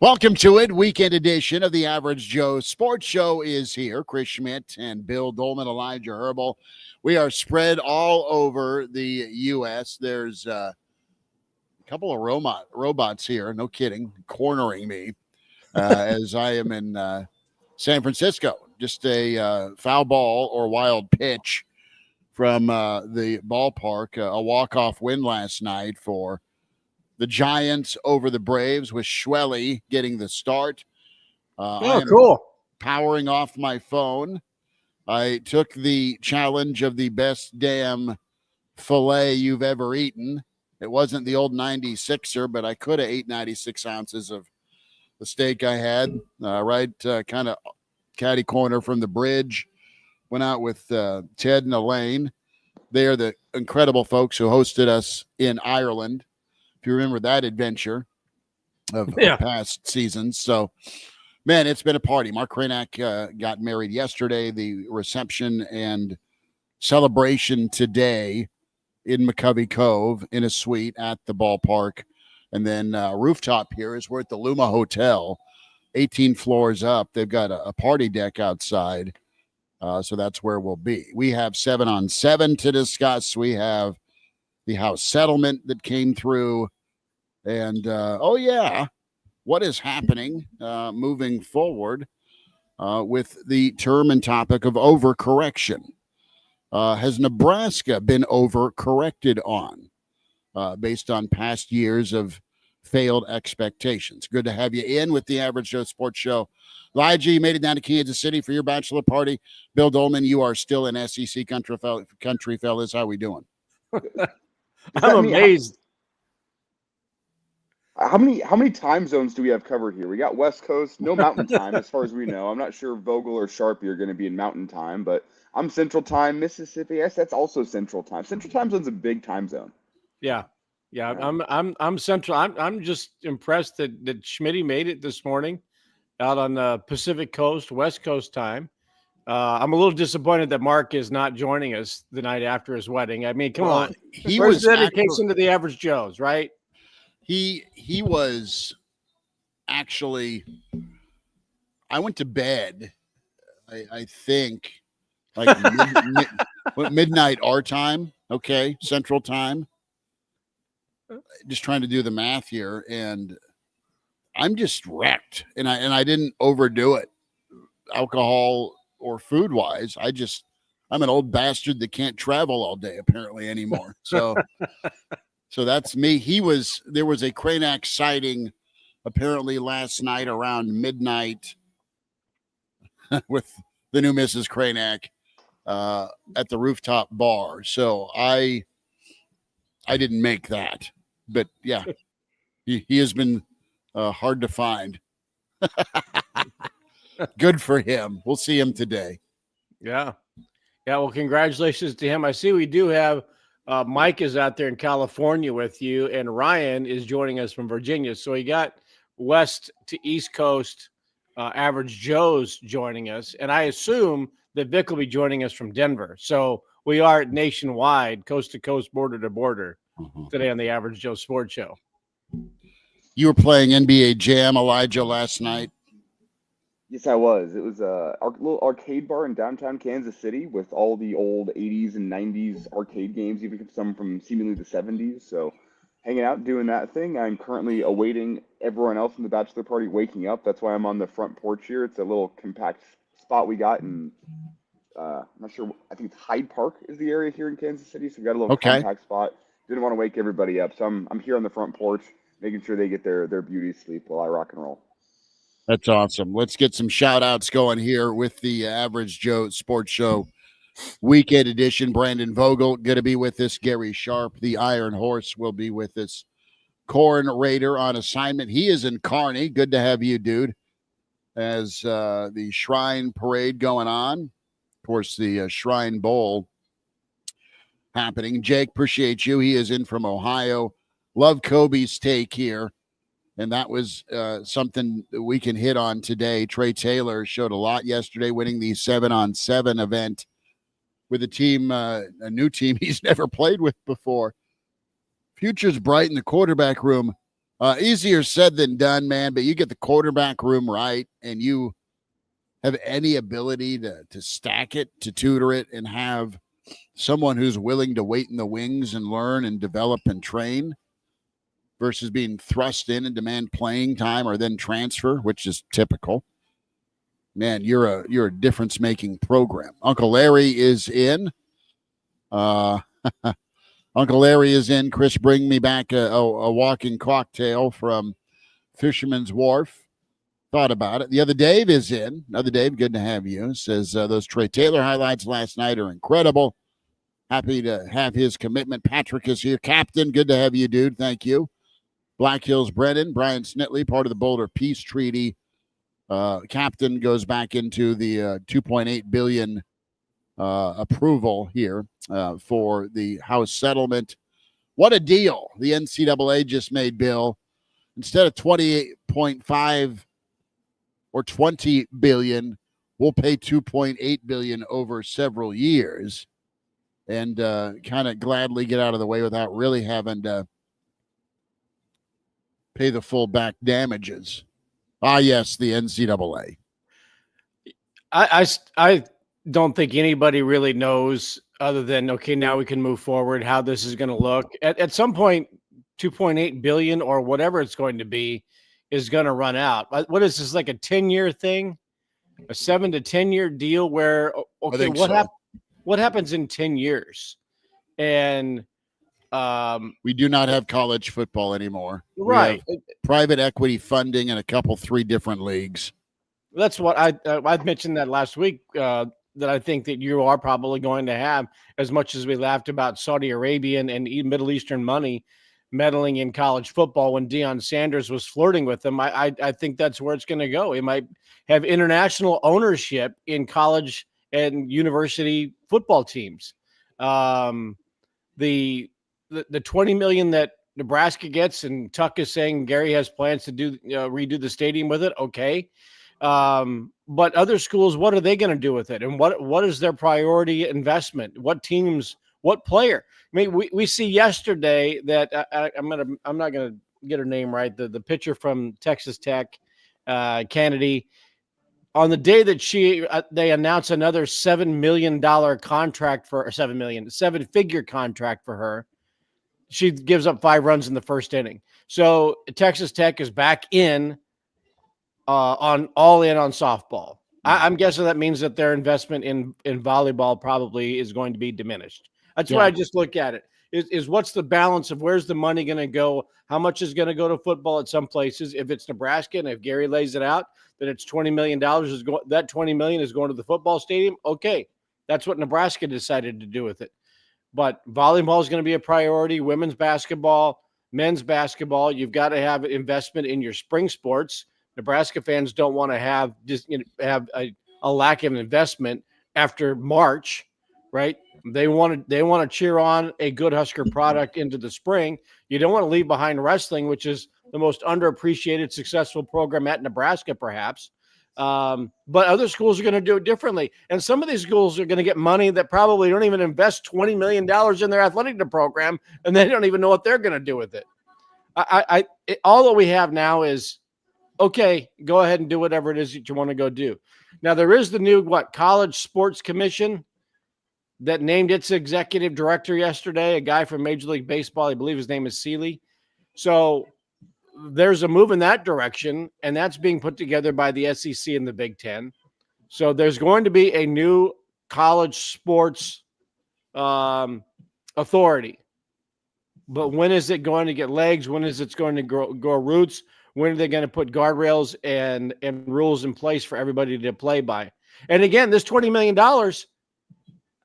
Welcome to it. Weekend edition of the Average Joe Sports Show is here. Chris Schmidt and Bill Doleman, Elijah Herbel. We are spread all over the U.S. There's a couple of robots here, no kidding, cornering me as I am in San Francisco. Just a foul ball or wild pitch from the ballpark. A walk-off win last night for the Giants over the Braves with Schwelly getting the start. Cool. Powering off my phone. I took the challenge of the best damn filet you've ever eaten. It wasn't the old 96er, but I could have ate 96 ounces of the steak I had. Kind of catty corner from the bridge. Went out with Ted and Elaine. They are the incredible folks who hosted us in Ireland. If you remember that adventure of past seasons. So, man, it's been a party. Mark Cranack got married yesterday. The reception and celebration today in McCovey Cove in a suite at the ballpark. And then rooftop here is we're at the Luma Hotel, 18 floors up. They've got a party deck outside. So that's where we'll be. We have 7-on-7 to discuss. We have the House settlement that came through. And, what is happening moving forward with the term and topic of overcorrection? Has Nebraska been overcorrected on based on past years of failed expectations? Good to have you in with the Average Joe Sports Show. Elijah, you made it down to Kansas City for your bachelor party. Bill Doleman, you are still in SEC country, fellas. How we doing? I'm amazed. How many time zones do we have covered here? We got West Coast, no Mountain Time as far as we know. I'm not sure Vogel or Sharpie are going to be in Mountain Time, but I'm Central Time. Mississippi, yes, that's also Central Time. Central Time zone's a big time zone. Yeah. I'm Central. I'm just impressed that Schmidt made it this morning out on the Pacific Coast, West Coast time. I'm a little disappointed that Mark is not joining us the night after his wedding. I mean, come on. He Where's was dedication to the Average Joes, right? He was actually, I went to bed, I think, like midnight our time, okay, Central Time. Just trying to do the math here, and I'm just wrecked, and I didn't overdo it, alcohol or food wise. I'm an old bastard that can't travel all day apparently anymore. So. So that's me. There was a Cranack sighting apparently last night around midnight with the new Mrs. Cranack at the rooftop bar. So I didn't make that, but yeah, he has been hard to find. Good for him. We'll see him today. Yeah. Well, congratulations to him. I see we do have Mike is out there in California with you, and Ryan is joining us from Virginia. So we got West to East Coast Average Joes joining us, and I assume that Vic will be joining us from Denver. So we are nationwide, coast to coast, border to border today on the Average Joe Sports Show. You were playing NBA Jam, Elijah, last night. Yes, I was. It was a little arcade bar in downtown Kansas City with all the old 80s and 90s arcade games, even some from seemingly the 70s. So hanging out, doing that thing. I'm currently awaiting everyone else in the bachelor party waking up. That's why I'm on the front porch here. It's a little compact spot we got in, I'm not sure, I think it's Hyde Park is the area here in Kansas City. So we got a little compact spot. Didn't want to wake everybody up. So I'm here on the front porch, making sure they get their beauty sleep while I rock and roll. That's awesome. Let's get some shout outs going here with the Average Joe Sports Show weekend edition. Brandon Vogel going to be with us. Gary Sharp, the Iron Horse, will be with us. Corn Raider on assignment. He is in Kearney. Good to have you, dude. As the Shrine Parade going on. Of course, the Shrine Bowl happening. Jake, appreciate you. He is in from Ohio. Love Kobe's take here. And that was something that we can hit on today. Trey Taylor showed a lot yesterday, winning the 7-on-7 event with a team, a new team he's never played with before. Future's bright in the quarterback room. Easier said than done, man, but you get the quarterback room right and you have any ability to stack it, to tutor it, and have someone who's willing to wait in the wings and learn and develop and train versus being thrust in and demand playing time or then transfer, which is typical. Man, you're a difference-making program. Uncle Larry is in. Uncle Larry is in. Chris, bring me back a walking cocktail from Fisherman's Wharf. Thought about it. The other Dave is in. Another Dave, good to have you. Says those Trey Taylor highlights last night are incredible. Happy to have his commitment. Patrick is here. Captain, good to have you, dude. Thank you. Black Hills Brennan, Brian Snitley, part of the Boulder Peace Treaty. Captain goes back into the $2.8 billion approval here for the House settlement. What a deal the NCAA just made, Bill. Instead of 28.5 or 20 billion, we'll pay 2.8 billion over several years and kind of gladly get out of the way without really having to pay the full back damages. Ah, yes, the NCAA. I don't think anybody really knows other than, okay, now we can move forward, how this is going to look. At some point, 2.8 billion or whatever it's going to be is going to run out. What is this, like a 10-year thing? A 7 to 10-year deal where, okay, what happens in 10 years? And we do not have college football anymore. Right. Private equity funding in 3 different leagues. That's what I mentioned that last week, that I think that you are probably going to have, as much as we laughed about Saudi Arabian and Middle Eastern money meddling in college football when Deion Sanders was flirting with them. I think that's where it's going to go. It might have international ownership in college and university football teams. The $20 million that Nebraska gets, and Tuck is saying Gary has plans to redo the stadium with it. Okay. But other schools, what are they going to do with it? And what is their priority investment? What teams, what player? I mean, we see yesterday that I'm not going to get her name right. The pitcher from Texas Tech, Kennedy, on the day that they announced another $7 million contract for seven-figure contract for her, she gives up 5 runs in the first inning. So Texas Tech is back in on softball. I'm guessing that means that their investment in volleyball probably is going to be diminished. That's why I just look at it. Is what's the balance of where's the money going to go? How much is going to go to football at some places? If it's Nebraska and if Gary lays it out, that it's $20 million that $20 million is going to the football stadium. Okay. That's what Nebraska decided to do with it. But volleyball is going to be a priority. Women's basketball, men's basketball. You've got to have investment in your spring sports. Nebraska fans don't want to have a lack of investment after March, right? They want to cheer on a good Husker product into the spring. You don't want to leave behind wrestling, which is the most underappreciated, successful program at Nebraska, perhaps. But other schools are going to do it differently. And some of these schools are going to get money that probably don't even invest $20 million in their athletic program, and they don't even know what they're going to do with it. All that we have now is, okay, go ahead and do whatever it is that you want to go do. Now, there is the new, College Sports Commission that named its executive director yesterday, a guy from Major League Baseball. I believe his name is Seeley. So there's a move in that direction, and that's being put together by the SEC and the Big Ten. So there's going to be a new college sports authority. But when is it going to get legs? When is it going to grow roots? When are they going to put guardrails and rules in place for everybody to play by? And again, this $20 million,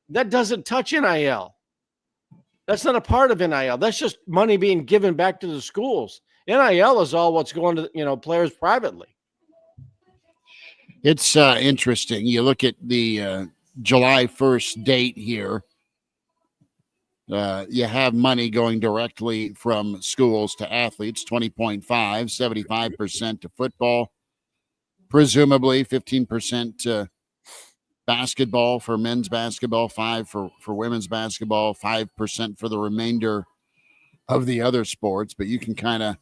that doesn't touch NIL. That's not a part of NIL. That's just money being given back to the schools. NIL is all what's going to, players privately. It's interesting. You look at the July 1st date here. You have money going directly from schools to athletes, 20.5, 75% to football, presumably 15% to basketball for men's basketball, 5% for women's basketball, 5% for the remainder of the other sports. But you can kind of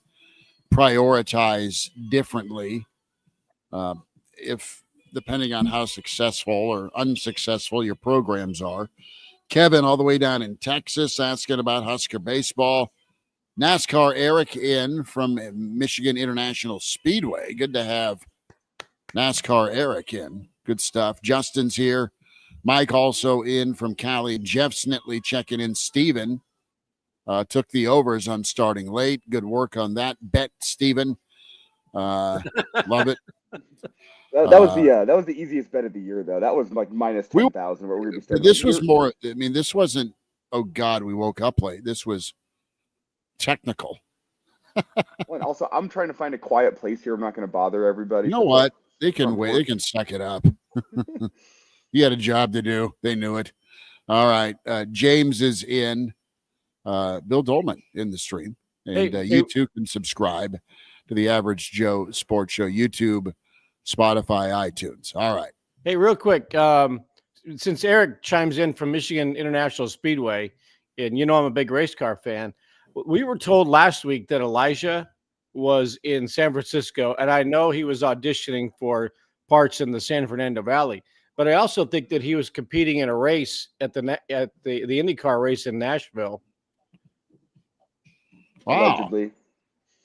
prioritize differently if depending on how successful or unsuccessful your programs are. Kevin, all the way down in Texas, asking about Husker baseball. NASCAR Eric in from Michigan International Speedway. Good to have NASCAR Eric in. Good stuff. Justin's here. Mike also in from Cali. Jeff Snitley checking in. Steven took the overs on starting late. Good work on that bet, Steven. Love it. That was the easiest bet of the year, though. That was like minus 10,000. Where we're gonna be starting. This was more. I mean, this wasn't. Oh God, we woke up late. This was technical. Well, and also, I'm trying to find a quiet place here. I'm not going to bother everybody. You know what? They can wait. They can suck it up. You had a job to do. They knew it. All right. James is in. Bill Doleman in the stream. And you too can subscribe to the Average Joe Sports Show, YouTube, Spotify, iTunes. All right. Hey, real quick, since Eric chimes in from Michigan International Speedway, and you know I'm a big race car fan, we were told last week that Elijah was in San Francisco, and I know he was auditioning for parts in the San Fernando Valley, but I also think that he was competing in a race at the IndyCar race in Nashville. Wow. Allegedly.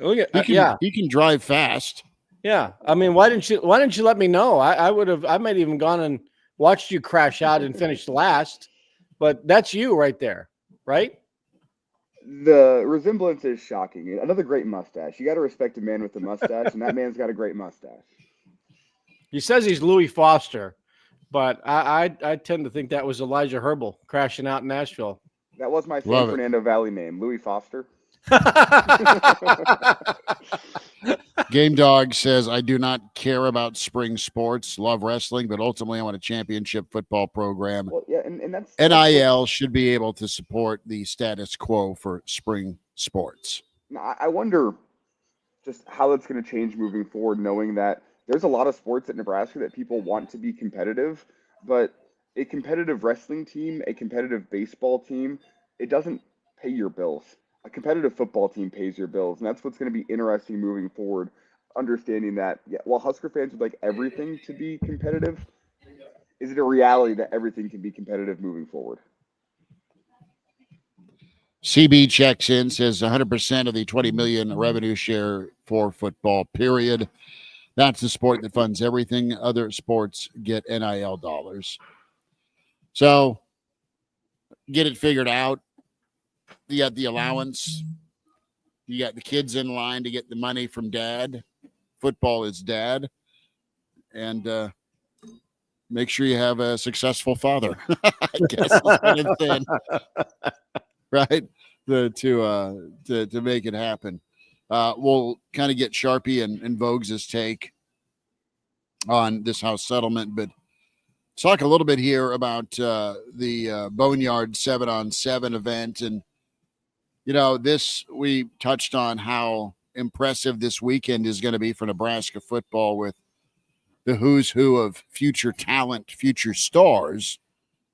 Look at, he can drive fast. Yeah, I mean, why didn't you let me know? I might even gone and watched you crash out and finish last, but that's you right there, right? The resemblance is shocking. Another great mustache. You got to respect a man with a mustache, and that man's got a great mustache. He says he's Louis Foster, but I tend to think that was Elijah Herbel crashing out in Nashville. That was my San Fernando Valley name, Louis Foster. Game Dog says, I do not care about spring sports, love wrestling, but ultimately I want a championship football program. Well, yeah, and that's NIL should be able to support the status quo for spring sports. I wonder just how that's going to change moving forward, knowing that there's a lot of sports at Nebraska that people want to be competitive, but a competitive wrestling team, a competitive baseball team, it doesn't pay your bills. A competitive football team pays your bills, and that's what's going to be interesting moving forward, understanding that, while Husker fans would like everything to be competitive, is it a reality that everything can be competitive moving forward? CB checks in, says 100% of the $20 million revenue share for football, period. That's the sport that funds everything. Other sports get NIL dollars. So get it figured out. You got the allowance. You got the kids in line to get the money from dad. Football is dad. And make sure you have a successful father. I guess is what I'm saying. Right? To make it happen. We'll kind of get Sharpie and Vogues' take on this house settlement, but let's talk a little bit here about the Boneyard 7-on-7 event. And you know, we touched on how impressive this weekend is going to be for Nebraska football with the who's who of future talent, future stars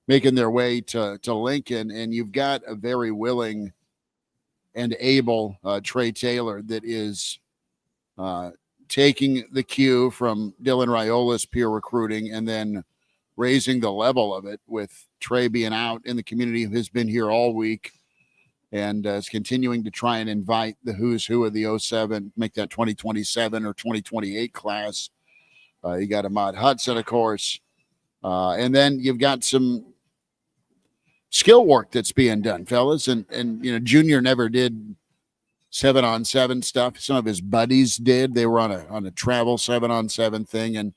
making their way to Lincoln. And you've got a very willing and able Trey Taylor that is taking the cue from Dylan Raiola's peer recruiting and then raising the level of it with Trey being out in the community who has been here all week. And is continuing to try and invite the who's who of the 07, make that 2027 or 2028 class. You got Ahmad Hudson, of course. And then you've got some skill work that's being done, fellas. And you know, Junior never did 7-on-7 stuff. Some of his buddies did. They were on a travel 7-on-7 thing. And,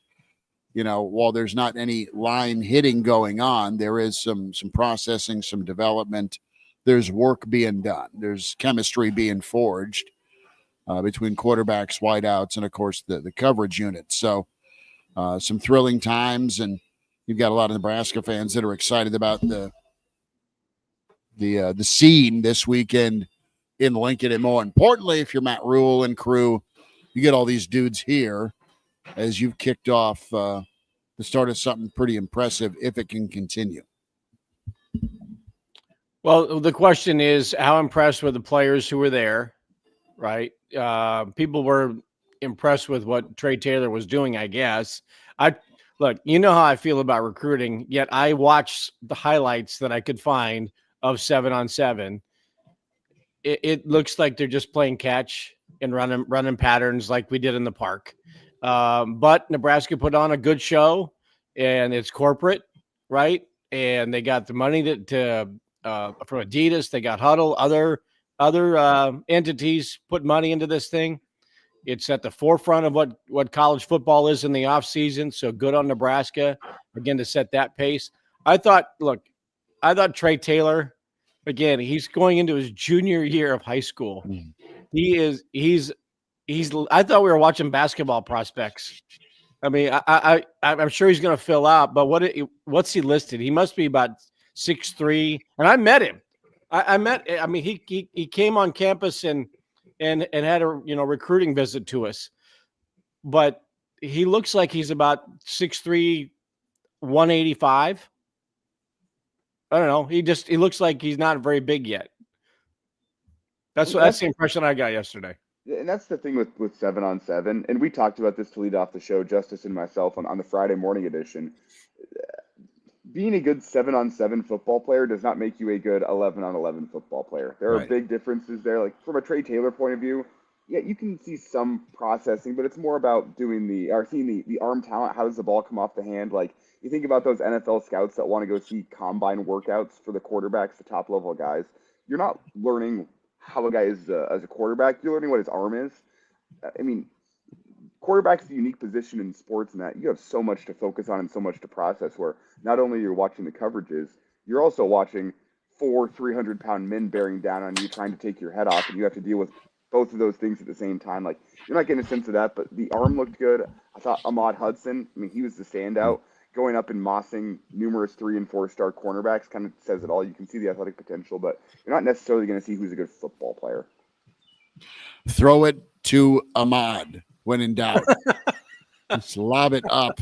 you know, while there's not any line hitting going on, there is some processing, some development. There's work being done. There's chemistry being forged between quarterbacks, wideouts, and, of course, the coverage unit. So some thrilling times, and you've got a lot of Nebraska fans that are excited about the scene this weekend in Lincoln. And more importantly, if you're Matt Rule and crew, you get all these dudes here as you've kicked off the start of something pretty impressive if it can continue. Well, the question is, how impressed were the players who were there, right? people were impressed with what Trey Taylor was doing, I guess. Look, you know how I feel about recruiting, yet I watched the highlights that I could find of 7-on-7. It looks like they're just playing catch and running patterns like we did in the park. But Nebraska put on a good show, and it's corporate, right? And they got the money from Adidas. They got Huddle, other entities put money into this thing. It's at the forefront of what college football is in the offseason. So good on Nebraska, again, to set that pace. I thought Trey Taylor, again, he's going into his junior year of high school. He's I thought we were watching basketball prospects. I mean, I'm sure he's going to fill out, but what's he listed? He must be about 6'3", and I met him. He came on campus and had a recruiting visit to us, but he looks like he's about 6'3", 185. I don't know. He looks like he's not very big yet. That's the impression I got yesterday. And that's the thing with 7-on-7, and we talked about this to lead off the show, Justice and myself, on the Friday morning edition. Being a good 7-on-7 football player does not make you a good 11-on-11 football player. There are big differences there. Like from a Trey Taylor point of view, yeah, you can see some processing, but it's more about seeing the arm talent. How does the ball come off the hand? Like you think about those NFL scouts that want to go see combine workouts for the quarterbacks, the top level guys. You're not learning how a guy is as a quarterback. You're learning what his arm is. I mean, quarterback's a unique position in sports in that you have so much to focus on and so much to process, where not only you're watching the coverages, you're also watching 4 300-pound men bearing down on you trying to take your head off, and you have to deal with both of those things at the same time. Like, you're not getting a sense of that, but the arm looked good. I thought Ahmad Hudson, he was the standout. Going up and mossing numerous 3- and 4-star cornerbacks kind of says it all. You can see the athletic potential, but you're not necessarily going to see who's a good football player. Throw it to Ahmad when in doubt. Just lob it up.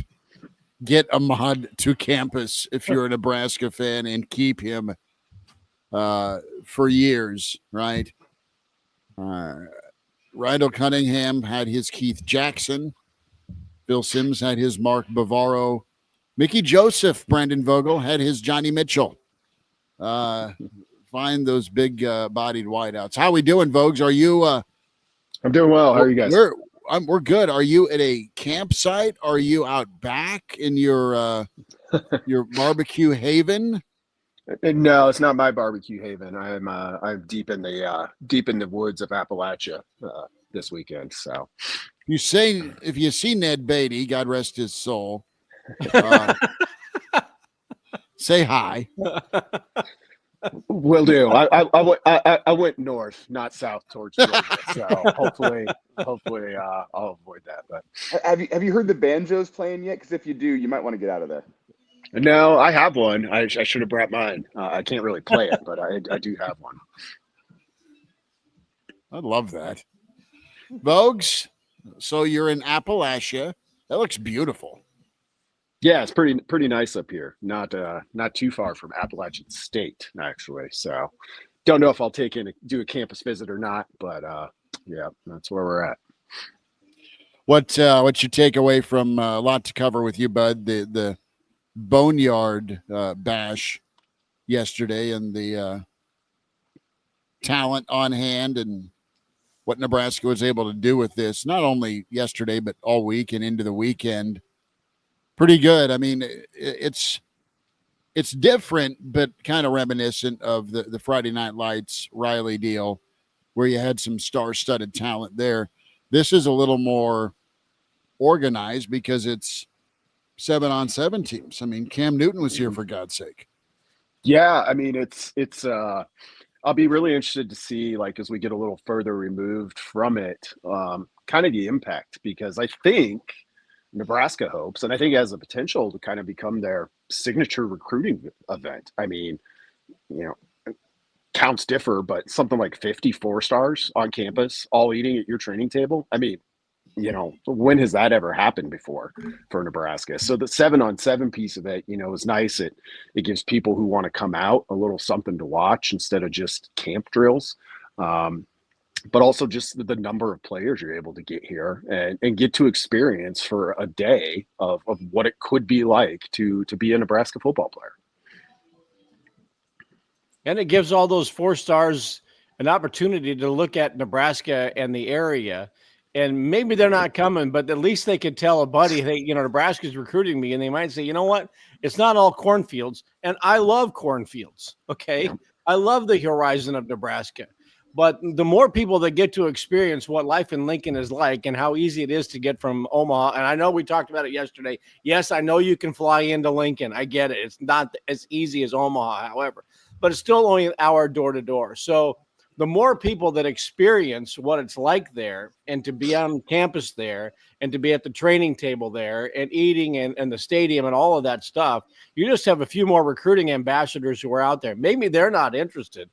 Get Ahmad to campus if you're a Nebraska fan and keep him for years, right? Rydell Cunningham had his Keith Jackson. Bill Sims had his Mark Bavaro. Mickey Joseph, Brandon Vogel, had his Johnny Mitchell. Find those big-bodied wideouts. How we doing, Vogues? Are you? I'm doing well. How are you guys? We're good. Are you at a campsite? Are you out back in your barbecue haven? No, it's not my barbecue haven. I'm deep in the woods of Appalachia this weekend. So, if you see Ned Beatty, God rest his soul, say hi. Will do. I went north, not south towards Georgia. So hopefully I'll avoid that. But have you heard the banjos playing yet? Because if you do, you might want to get out of there. No, I have one. I should have brought mine. I can't really play it, but I do have one. I love that. Vogues, so you're in Appalachia. That looks beautiful. Yeah, it's pretty nice up here. Not too far from Appalachian State, actually. So don't know if I'll do a campus visit or not, but yeah, that's where we're at. What's your takeaway from a lot to cover with you, Bud? The Boneyard bash yesterday and the talent on hand and what Nebraska was able to do with this, not only yesterday, but all week and into the weekend. Pretty good. I mean, it's different, but kind of reminiscent of the Friday Night Lights Riley deal where you had some star-studded talent there. This is a little more organized because it's 7-on-7 teams. I mean, Cam Newton was here for God's sake. Yeah, I mean, it's I'll be really interested to see, like, as we get a little further removed from it, kind of the impact, because I think Nebraska hopes, and I think it has the potential to kind of become their signature recruiting event. I mean, counts differ, but something like 54 stars on campus, all eating at your training table. I mean, when has that ever happened before for Nebraska? So the 7-on-7 piece of it, is nice. It gives people who want to come out a little something to watch instead of just camp drills. but also just the number of players you're able to get here and get to experience for a day of what it could be like to be a Nebraska football player. And it gives all those 4 stars an opportunity to look at Nebraska and the area. And maybe they're not coming, but at least they could tell a buddy, hey, Nebraska's recruiting me. And they might say, you know what? It's not all cornfields. And I love cornfields. Okay. Yeah. I love the horizon of Nebraska. But the more people that get to experience what life in Lincoln is like and how easy it is to get from Omaha, and I know we talked about it yesterday. Yes, I know you can fly into Lincoln. I get it. It's not as easy as Omaha, however, but it's still only an hour door to door. So the more people that experience what it's like there and to be on campus there and to be at the training table there and eating and the stadium and all of that stuff, you just have a few more recruiting ambassadors who are out there. Maybe they're not interested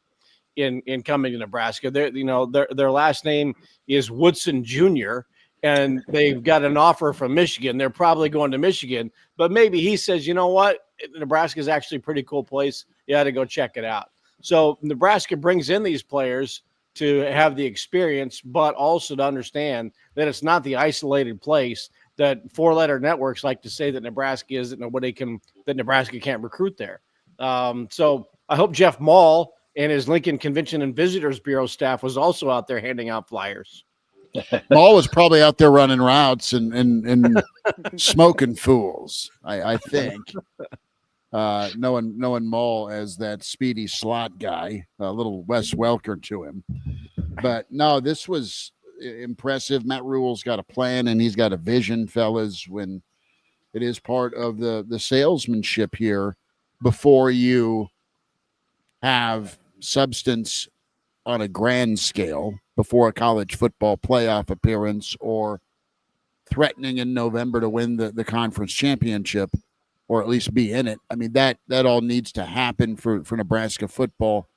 in coming to Nebraska. Their last name is Woodson Jr., and they've got an offer from Michigan. They're probably going to Michigan, but maybe he says, you know what? Nebraska is actually a pretty cool place. You got to go check it out. So Nebraska brings in these players to have the experience, but also to understand that it's not the isolated place that 4-letter networks like to say that Nebraska is, that Nebraska can't recruit there. So I hope Jeff Maul and his Lincoln Convention and Visitors Bureau staff was also out there handing out flyers. Maul was probably out there running routes and smoking fools, I think. Knowing Maul as that speedy slot guy, a little Wes Welker to him. But no, this was impressive. Matt Rule's got a plan and he's got a vision, fellas, when it is part of the salesmanship here before you have substance on a grand scale, before a college football playoff appearance or threatening in November to win the conference championship, or at least be in it. I mean, that all needs to happen for Nebraska football.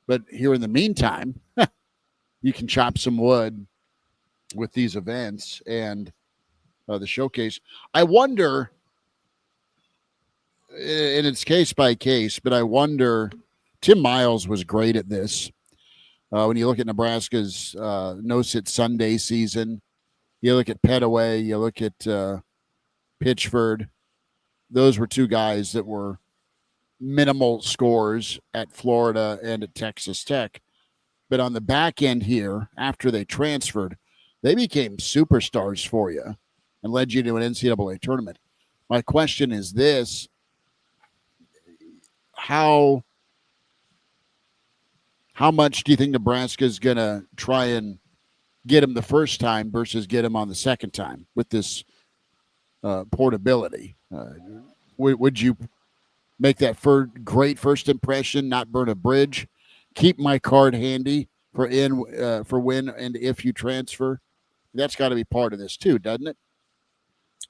But here in the meantime, you can chop some wood with these events and the showcase. I wonder, and it's case by case, but I wonder, Tim Miles was great at this. When you look at Nebraska's no-sit Sunday season, you look at Petaway, you look at Pitchford, those were 2 guys that were minimal scores at Florida and at Texas Tech. But on the back end here, after they transferred, they became superstars for you and led you to an NCAA tournament. My question is this: how much do you think Nebraska is going to try and get him the first time versus get him on the second time with this portability? Would you make that great first impression, not burn a bridge, keep my card handy for when and if you transfer? That's got to be part of this too, doesn't it?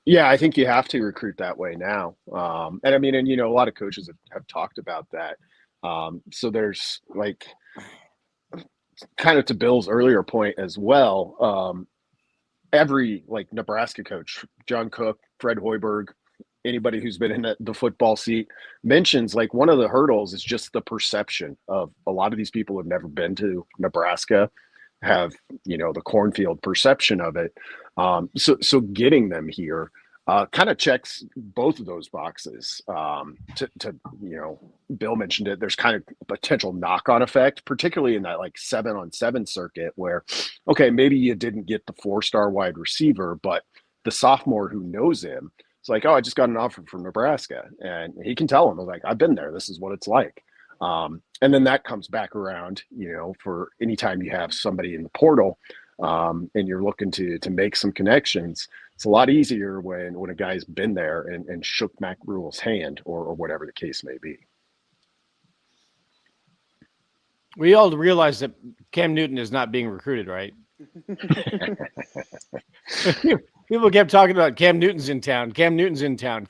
Yeah, I think you have to recruit that way now. And I mean, and a lot of coaches have talked about that. So there's like, kind of to Bill's earlier point as well, every like Nebraska coach, John Cook, Fred Hoiberg, anybody who's been in the football seat mentions like one of the hurdles is just the perception of a lot of these people who have never been to Nebraska, have, the cornfield perception of it. So getting them here kind of checks both of those boxes. Bill mentioned it. There's kind of a potential knock-on effect, particularly in that like 7-on-7 circuit where, okay, maybe you didn't get the 4-star wide receiver, but the sophomore who knows him, it's like, oh, I just got an offer from Nebraska, and he can tell him, like, I've been there. This is what it's like. And then that comes back around, for any time you have somebody in the portal and you're looking to make some connections. It's a lot easier when a guy's been there and shook Mac Rule's hand or whatever the case may be. We all realize that Cam Newton is not being recruited, right? People kept talking about Cam Newton's in town. Cam Newton's in town.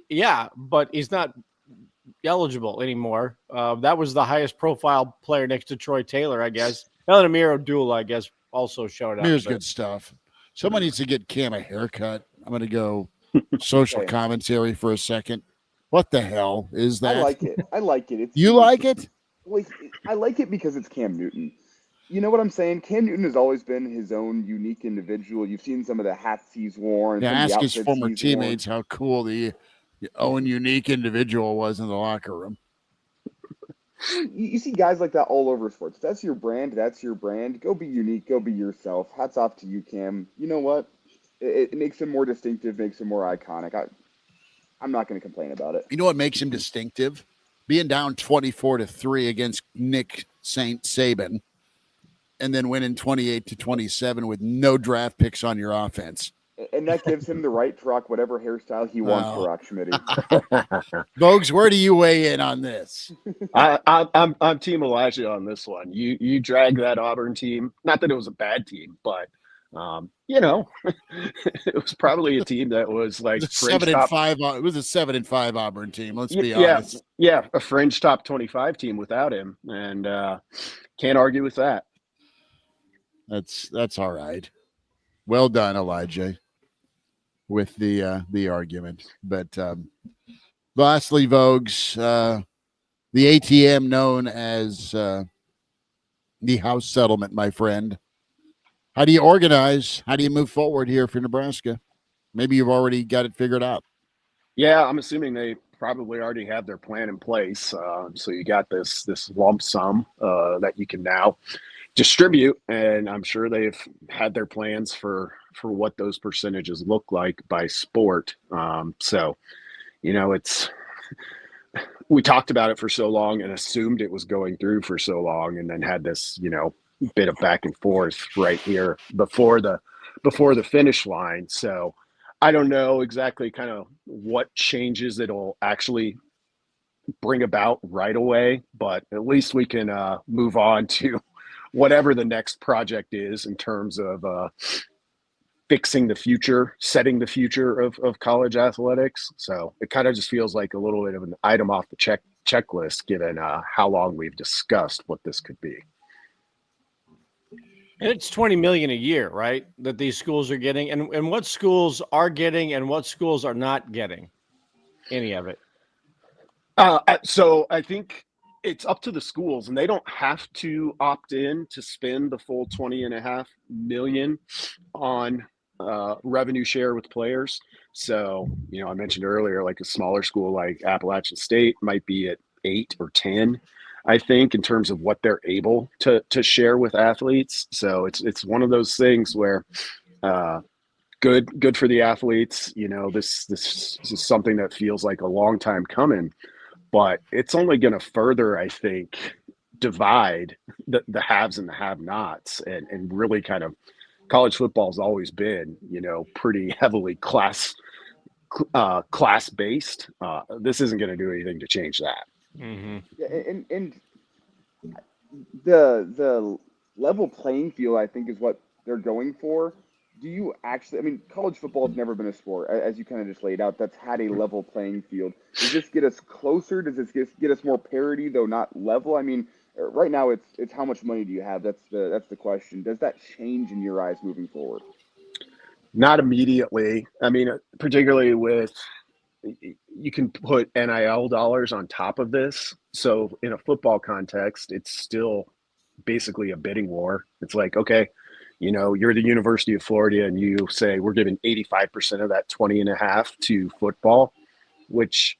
Yeah, but he's not eligible anymore. That was the highest profile player next to Troy Taylor, I guess. Amir Abdullah, I guess, also showed up. Here's good stuff. Someone needs to get Cam a haircut. I'm going to go social commentary for a second. What the hell is that? I like it. You like it? Well, I like it because it's Cam Newton. You know what I'm saying? Cam Newton has always been his own unique individual. You've seen some of the hats he's worn, Yeah, some of the ask his outfits former he's worn. teammates how cool the own unique individual was in the locker room. You see guys like that all over sports. That's your brand. That's your brand. Go be unique. Go be yourself. Hats off to you, Cam. You know what? It makes him more distinctive, makes him more iconic. I'm not going to complain about it. You know what makes him distinctive? Being down 24-3 against Nick Saint Saban, and then winning 28-27 with no draft picks on your offense. And that gives him the right to rock whatever hairstyle he wants to rock, Schmidt. Bogues, where do you weigh in on this? I'm Team Elijah on this one. You drag that Auburn team. Not that it was a bad team, but it was probably a team that was like It was a 7-5. It was a 7-5 Auburn team. Let's be honest. Yeah, a fringe top 25 team without him, and can't argue with that. That's all right. Well done, Elijah, with the argument. But lastly, Vogues, the ATM known as the House Settlement, my friend. How do you organize? How do you move forward here for Nebraska? Maybe you've already got it figured out. Yeah, I'm assuming they probably already have their plan in place. So you got this lump sum that you can now distribute, and I'm sure they've had their plans for what those percentages look like by sport. So it's we talked about it for so long and assumed it was going through for so long, and then had this bit of back and forth right here before the finish line. So I don't know exactly kind of what changes it'll actually bring about right away, but at least we can move on to whatever the next project is in terms of fixing the future, setting the future of college athletics. So it kind of just feels like a little bit of an item off the checklist, given how long we've discussed what this could be. And it's $20 million a year, right? That these schools are getting, and what schools are getting, and what schools are not getting any of it. So I think it's up to the schools, and they don't have to opt in to spend the full $20.5 million on revenue share with players. So I mentioned earlier, like a smaller school like Appalachian State might be at 8 or 10. I think in terms of what they're able to share with athletes. So it's one of those things where good for the athletes. This is something that feels like a long time coming, but it's only going to further, I think, divide the haves and the have-nots, and really kind of college football has always been, pretty heavily class based. This isn't going to do anything to change that. Mm-hmm. Yeah, and the level playing field, I think, is what they're going for. Do you actually? I mean, college football has never been a sport, as you kind of just laid out, that's had a level playing field. Does this get us closer? Does this get us more parity, though not level? I mean, right now it's how much money do you have? That's the question. Does that change in your eyes moving forward? Not immediately. I mean, particularly with, you can put NIL dollars on top of this. So in a football context, it's still basically a bidding war. It's like, okay, you're the University of Florida and you say we're giving 85% of that 20.5 to football, which,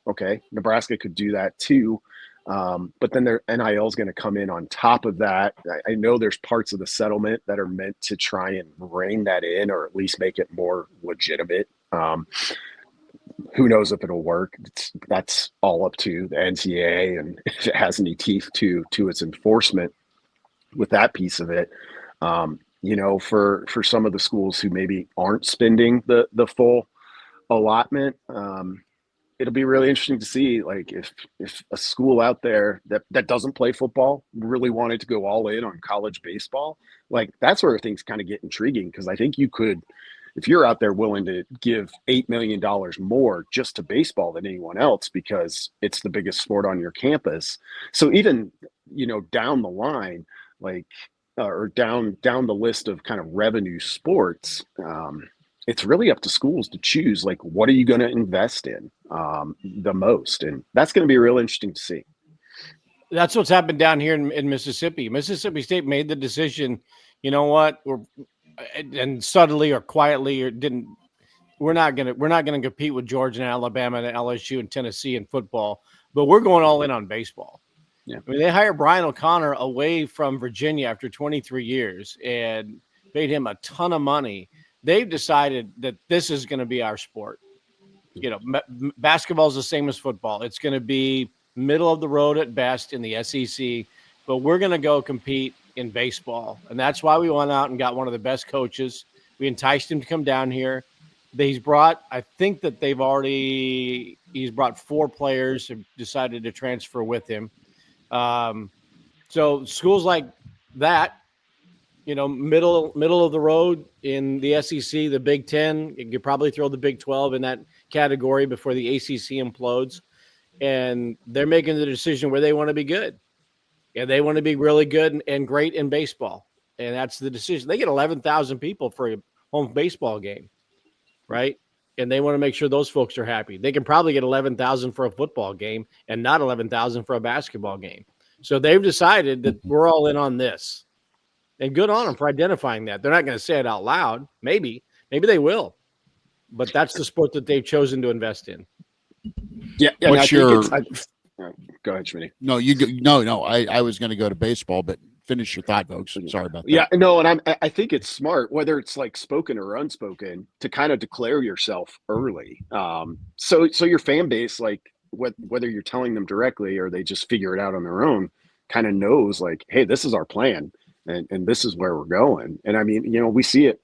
okay, Nebraska could do that too. But then their NIL is going to come in on top of that. I know there's parts of the settlement that are meant to try and rein that in, or at least make it more legitimate. Who knows if it'll work? That's all up to the NCAA, and if it has any teeth to its enforcement with that piece of it. For some of the schools who maybe aren't spending the full allotment, it'll be really interesting to see, like, if a school out there that doesn't play football really wanted to go all in on college baseball, like, that's where things kind of get intriguing, because I think you could, if you're out there willing to give $8 million more just to baseball than anyone else because it's the biggest sport on your campus. So even, down the line, like, or down the list of kind of revenue sports, it's really up to schools to choose, like, what are you going to invest in the most? And that's going to be real interesting to see. That's what's happened down here in Mississippi. Mississippi State made the decision, you know what, and subtly or quietly or didn't. We're not gonna compete with Georgia and Alabama and LSU and Tennessee in football, but we're going all in on baseball. Yeah. I mean, they hired Brian O'Connor away from Virginia after 23 years and paid him a ton of money. They've decided that this is going to be our sport. You know, basketball is the same as football. It's going to be middle of the road at best in the SEC, but we're going to go compete in baseball. And that's why we went out and got one of the best coaches. We enticed him to come down here. He's brought, I think that he's brought 4 players who decided to transfer with him. So schools like that, you know, middle of the road in the SEC, the Big Ten, you could probably throw the Big 12 in that category before the ACC implodes. And they're making the decision where they want to be good. Yeah, they want to be really good and great in baseball. And that's the decision. They get 11,000 people for a home baseball game, right? And they want to make sure those folks are happy. They can probably get 11,000 for a football game and not 11,000 for a basketball game. So they've decided that we're all in on this. And good on them for identifying that. They're not going to say it out loud. Maybe they will. But that's the sport that they've chosen to invest in. Yeah. What's go ahead, Schmidt. No, you go, no. I was going to go to baseball, but finish your thought, folks. Sorry about that. Yeah, no, and I think it's smart, whether it's like spoken or unspoken, to kind of declare yourself early. So your fan base, like whether you're telling them directly or they just figure it out on their own, kind of knows like, hey, this is our plan and this is where we're going. And I mean, you know, we see it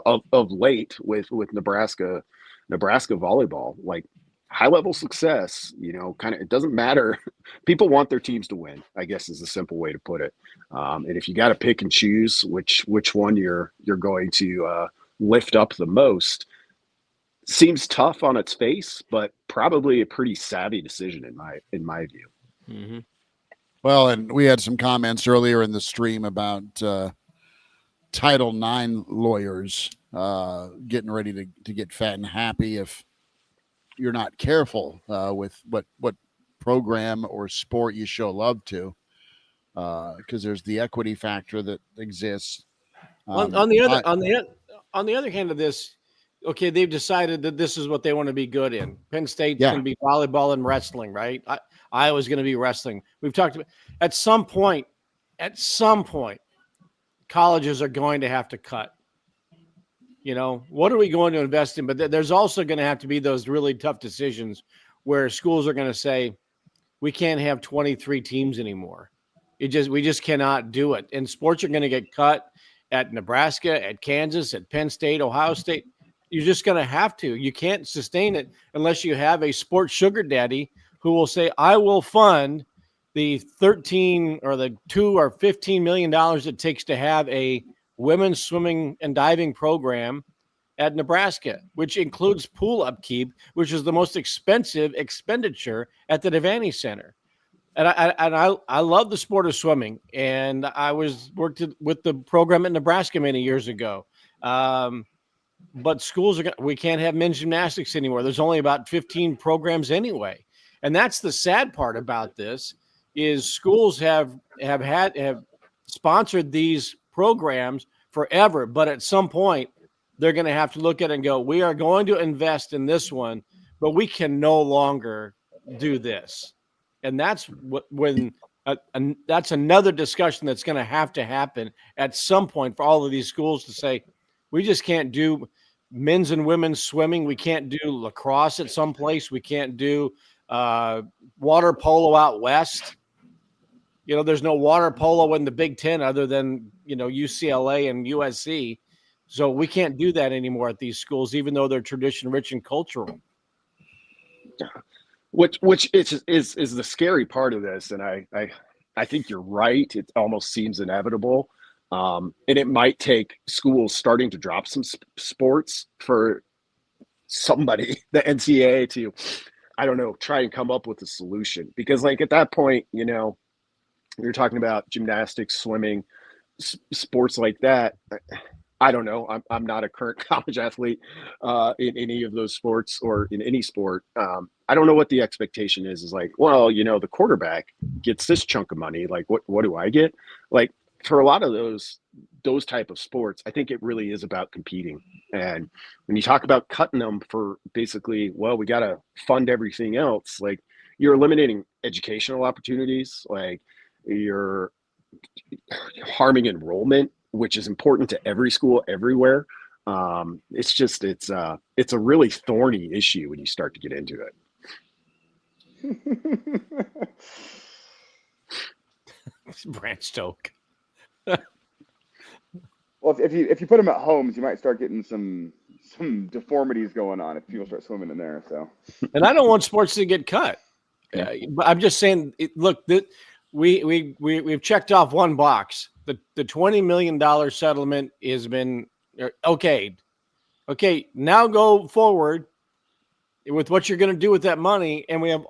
of late with Nebraska volleyball, like high level success, you know, kind of, it doesn't matter. People want their teams to win, I guess is a simple way to put it. And if you got to pick and choose which one you're going to lift up the most, seems tough on its face, but probably a pretty savvy decision in my view. Mm-hmm. Well, and we had some comments earlier in the stream about Title IX lawyers getting ready to get fat and happy if you're not careful with what program or sport you show love to, because there's the equity factor that exists. On the other hand of this, okay, they've decided that this is what they want to be good in. Penn State's going to be volleyball and wrestling, right? Iowa's going to be wrestling. We've talked about at some point, colleges are going to have to cut. You know, what are we going to invest in? But there's also going to have to be those really tough decisions where schools are going to say, we can't have 23 teams anymore. We just cannot do it. And sports are going to get cut at Nebraska, at Kansas, at Penn State, Ohio State. You're just going to have to. You can't sustain it unless you have a sports sugar daddy who will say, I will fund the 13 or the $2 or $15 million it takes to have a women's swimming and diving program at Nebraska, which includes pool upkeep, which is the most expensive expenditure at the Devaney Center. And I love the sport of swimming, and I worked with the program at Nebraska many years ago. But schools we can't have men's gymnastics anymore. There's only about 15 programs anyway. And that's the sad part about this is schools have sponsored these programs forever, but at some point they're going to have to look at it and go, we are going to invest in this one, but we can no longer do this. And that's that's another discussion that's going to happen at some point for all of these schools to say, we just can't do men's and women's swimming. We can't do lacrosse at some place. We can't do water polo out west. You know, there's no water polo in the Big Ten other than, you know, UCLA and USC. So we can't do that anymore at these schools, even though they're tradition rich and cultural. Which is the scary part of this. And I think you're right. It almost seems inevitable. And it might take schools starting to drop some sports for somebody, the NCAA, to, I don't know, try and come up with a solution. Because like at that point, you know, you're talking about gymnastics, swimming, sports like that. I don't know. I'm not a current college athlete in any of those sports or in any sport. I don't know what the expectation is. Is like, well, the quarterback gets this chunk of money. Like, what do I get? Like, for a lot of those type of sports, I think it really is about competing. And when you talk about cutting them for basically, well, we got to fund everything else. Like, you're eliminating educational opportunities. Like, you're harming enrollment, which is important to every school everywhere. It's a really thorny issue when you start to get into it. Branch Stoke. Well, if you put them at homes, you might start getting some deformities going on if people start swimming in there. So, and I don't want sports to get cut. Yeah. But I'm just saying, look, we've checked off one box. The $20 million settlement has been okayed. Okay, now go forward with what you're going to do with that money, and we have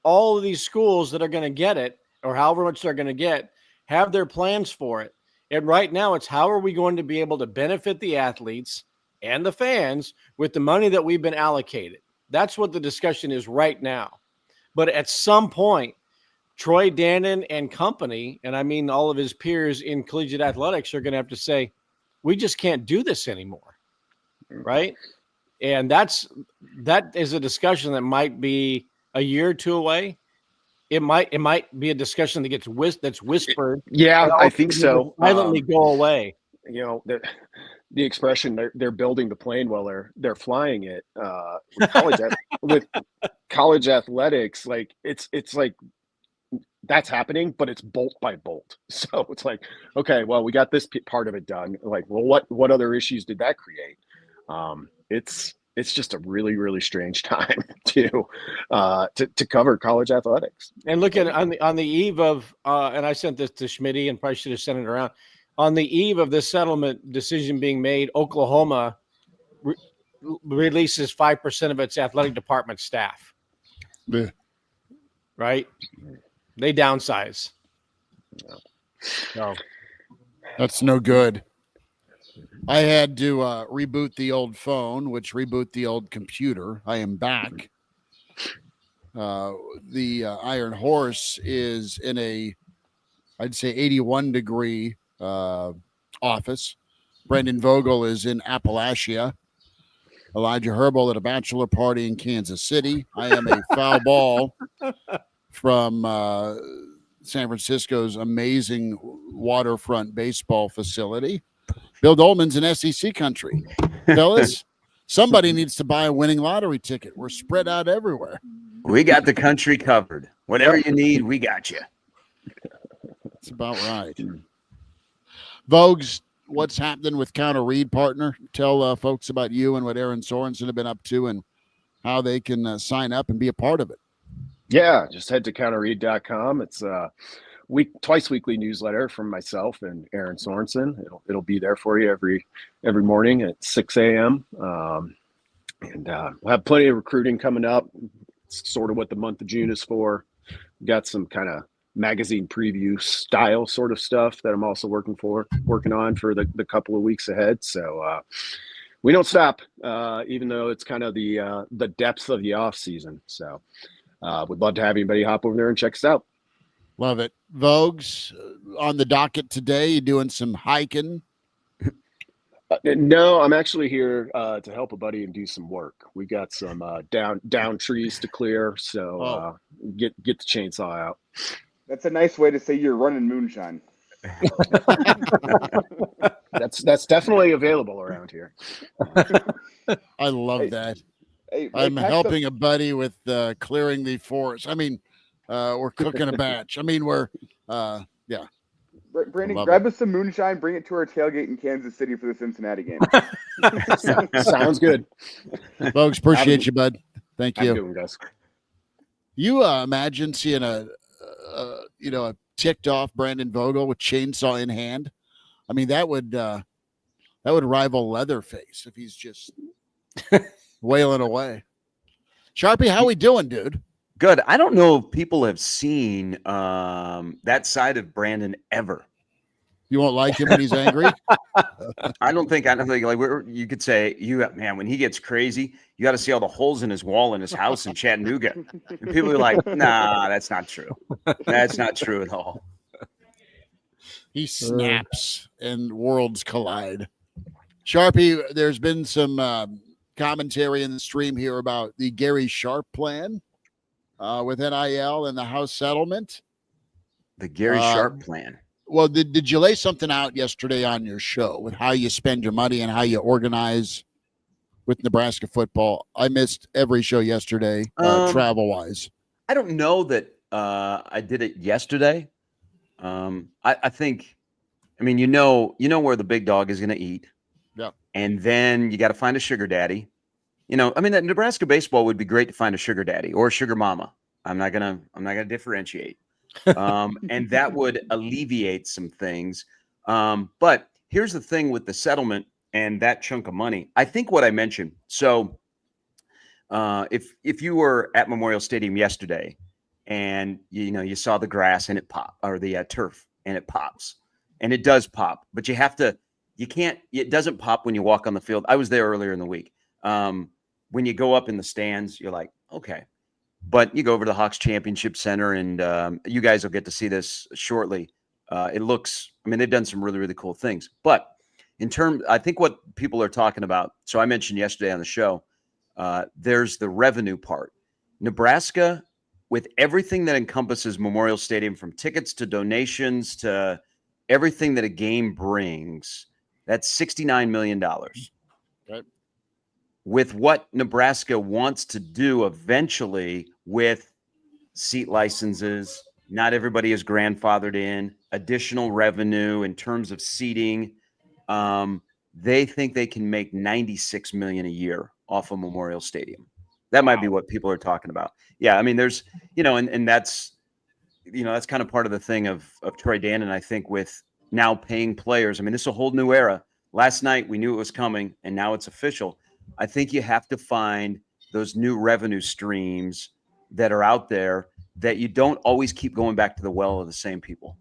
all of these schools that are going to get it, or however much they're going to get, have their plans for it. And right now, it's how are we going to be able to benefit the athletes and the fans with the money that we've been allocated? That's what the discussion is right now. But at some point, Troy Dannon and company, and I mean all of his peers in collegiate athletics, are going to have to say, we just can't do this anymore, right? And that is a discussion that might be a year or two away. It might be a discussion that that's whispered. Yeah, I think so. Silently go away. The expression they're building the plane while they're flying it. With college athletics, like it's like that's happening, but it's bolt by bolt. So it's like, okay, well, we got this part of it done. Like, well, what other issues did that create? It's just a really, really strange time to cover college athletics. And look at on the eve of and I sent this to Schmidt and probably should have sent it around. On the eve of this settlement decision being made, Oklahoma releases 5% of its athletic department staff. Yeah. Right? They downsize. No. That's no good. I had to reboot the old phone, which reboot the old computer. I am back. The Iron Horse is in I'd say 81 degree office. Brendan Vogel is in Appalachia. Elijah Herbel at a bachelor party in Kansas City. I am a foul ball from San Francisco's amazing waterfront baseball facility. Bill Doleman's in SEC country. Fellas, somebody needs to buy a winning lottery ticket. We're spread out everywhere. We got the country covered. Whatever you need, we got you. That's about right. Vogues, what's happening with Counterread, partner? Tell folks about you and what Aaron Sorensen have been up to and how they can sign up and be a part of it. Yeah, just head to counterread.com. It's twice weekly newsletter from myself and Aaron Sorensen. It'll be there for you every morning at 6 a.m. And we'll have plenty of recruiting coming up. It's sort of what the month of June is for. Got some kind of magazine preview style sort of stuff that I'm also working on for the couple of weeks ahead. So we don't stop, even though it's kind of the depth of the off season. So would love to have anybody hop over there and check us out. Love it. Vogues, on the docket today, you doing some hiking? No, I'm actually here to help a buddy and do some work. We got some down trees to clear, so get the chainsaw out. That's a nice way to say you're running moonshine. That's definitely available around here. I love that. I'm helping a buddy with clearing the forest. I mean, we're cooking a batch. I mean, yeah. Brandon, grab us some moonshine, bring it to our tailgate in Kansas City for the Cincinnati game. Sounds good. Folks, appreciate you, bud. Thank you. Doing, guys. You imagine seeing a ticked off Brandon Vogel with chainsaw in hand? I mean, that would rival Leatherface if he's just wailing away. Sharpie, how we doing, dude? Good. I don't know if people have seen that side of Brandon ever. You won't like him when he's angry? I don't think like you could say man, when he gets crazy, you got to see all the holes in his wall in his house in Chattanooga. And people are like, nah, that's not true. That's not true at all. He snaps and worlds collide. Sharpie, there's been some commentary in the stream here about the Gary Sharp plan with NIL and the House settlement. The Gary Sharp plan. Well, did you lay something out yesterday on your show with how you spend your money and how you organize with Nebraska football? I missed every show yesterday, travel-wise. I don't know that I did it yesterday. I think, I mean, you know where the big dog is going to eat. Yeah. And then you got to find a sugar daddy. I mean, that Nebraska baseball would be great to find a sugar daddy or a sugar mama. I'm not gonna differentiate. And that would alleviate some things. But here's the thing with the settlement and that chunk of money. I think what I mentioned. So if you were at Memorial Stadium yesterday and you saw the grass and it pop, or the turf and it pops, and it does pop, but it doesn't pop when you walk on the field. I was there earlier in the week. When you go up in the stands, you're like, okay. But you go over to the Hawks Championship Center, and you guys will get to see this shortly. They've done some really, really cool things. But I think what people are talking about, so I mentioned yesterday on the show, there's the revenue part. Nebraska, with everything that encompasses Memorial Stadium, from tickets to donations to everything that a game brings, that's $69 million. Okay. With what Nebraska wants to do eventually with seat licenses, not everybody is grandfathered in, additional revenue in terms of seating, they think they can make $96 million a year off of Memorial Stadium. That might be what people are talking about. Yeah, I mean, there's, and that's, that's kind of part of the thing of Troy Dannon, I think, with now paying players. I mean, this is a whole new era. Last night we knew it was coming, and now it's official. I think you have to find those new revenue streams that are out there that you don't always keep going back to the well of the same people.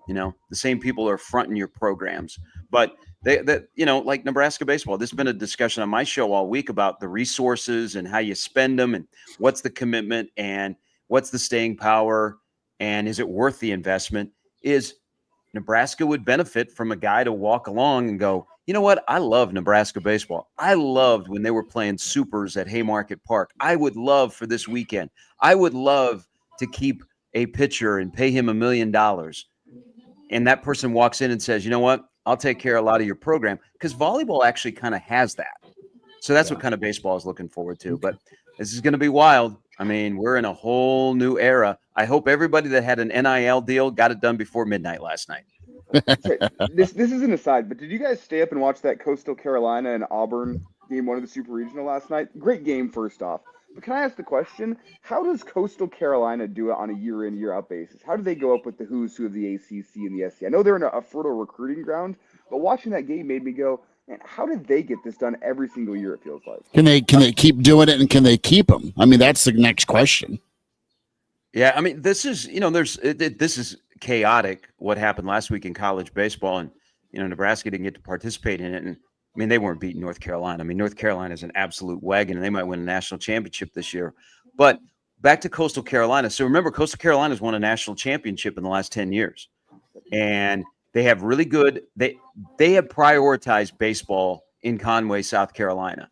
The same people are fronting your programs, but like Nebraska baseball, there's been a discussion on my show all week about the resources and how you spend them and what's the commitment and what's the staying power and is it worth the investment? Is Nebraska would benefit from a guy to walk along and go, you know what? I love Nebraska baseball. I loved when they were playing supers at Haymarket Park. I would love for this weekend. I would love to keep a pitcher and pay him $1 million. And that person walks in and says, you know what? I'll take care of a lot of your program, because volleyball actually kind of has that. So that's what kind of baseball is looking forward to. But this is going to be wild. I mean, we're in a whole new era. I hope everybody that had an NIL deal got it done before midnight last night. This is an aside, but did you guys stay up and watch that Coastal Carolina and Auburn game, one of the Super Regional last night? Great game, first off. But can I ask the question, how does Coastal Carolina do it on a year-in, year-out basis? How do they go up with the who's who of the ACC and the SEC? I know they're in a fertile recruiting ground, but watching that game made me go, man, how did they get this done every single year, it feels like? Can they keep doing it, and can they keep them? I mean, that's the next question. Yeah, I mean, this is, this is chaotic what happened last week in college baseball, and Nebraska didn't get to participate in it. And I mean, they weren't beating North Carolina. I mean, North Carolina is an absolute wagon, and they might win a national championship this year. But back to Coastal Carolina. So remember, Coastal Carolina's won a national championship in the last 10 years, and they have really good. They have prioritized baseball in Conway, South Carolina,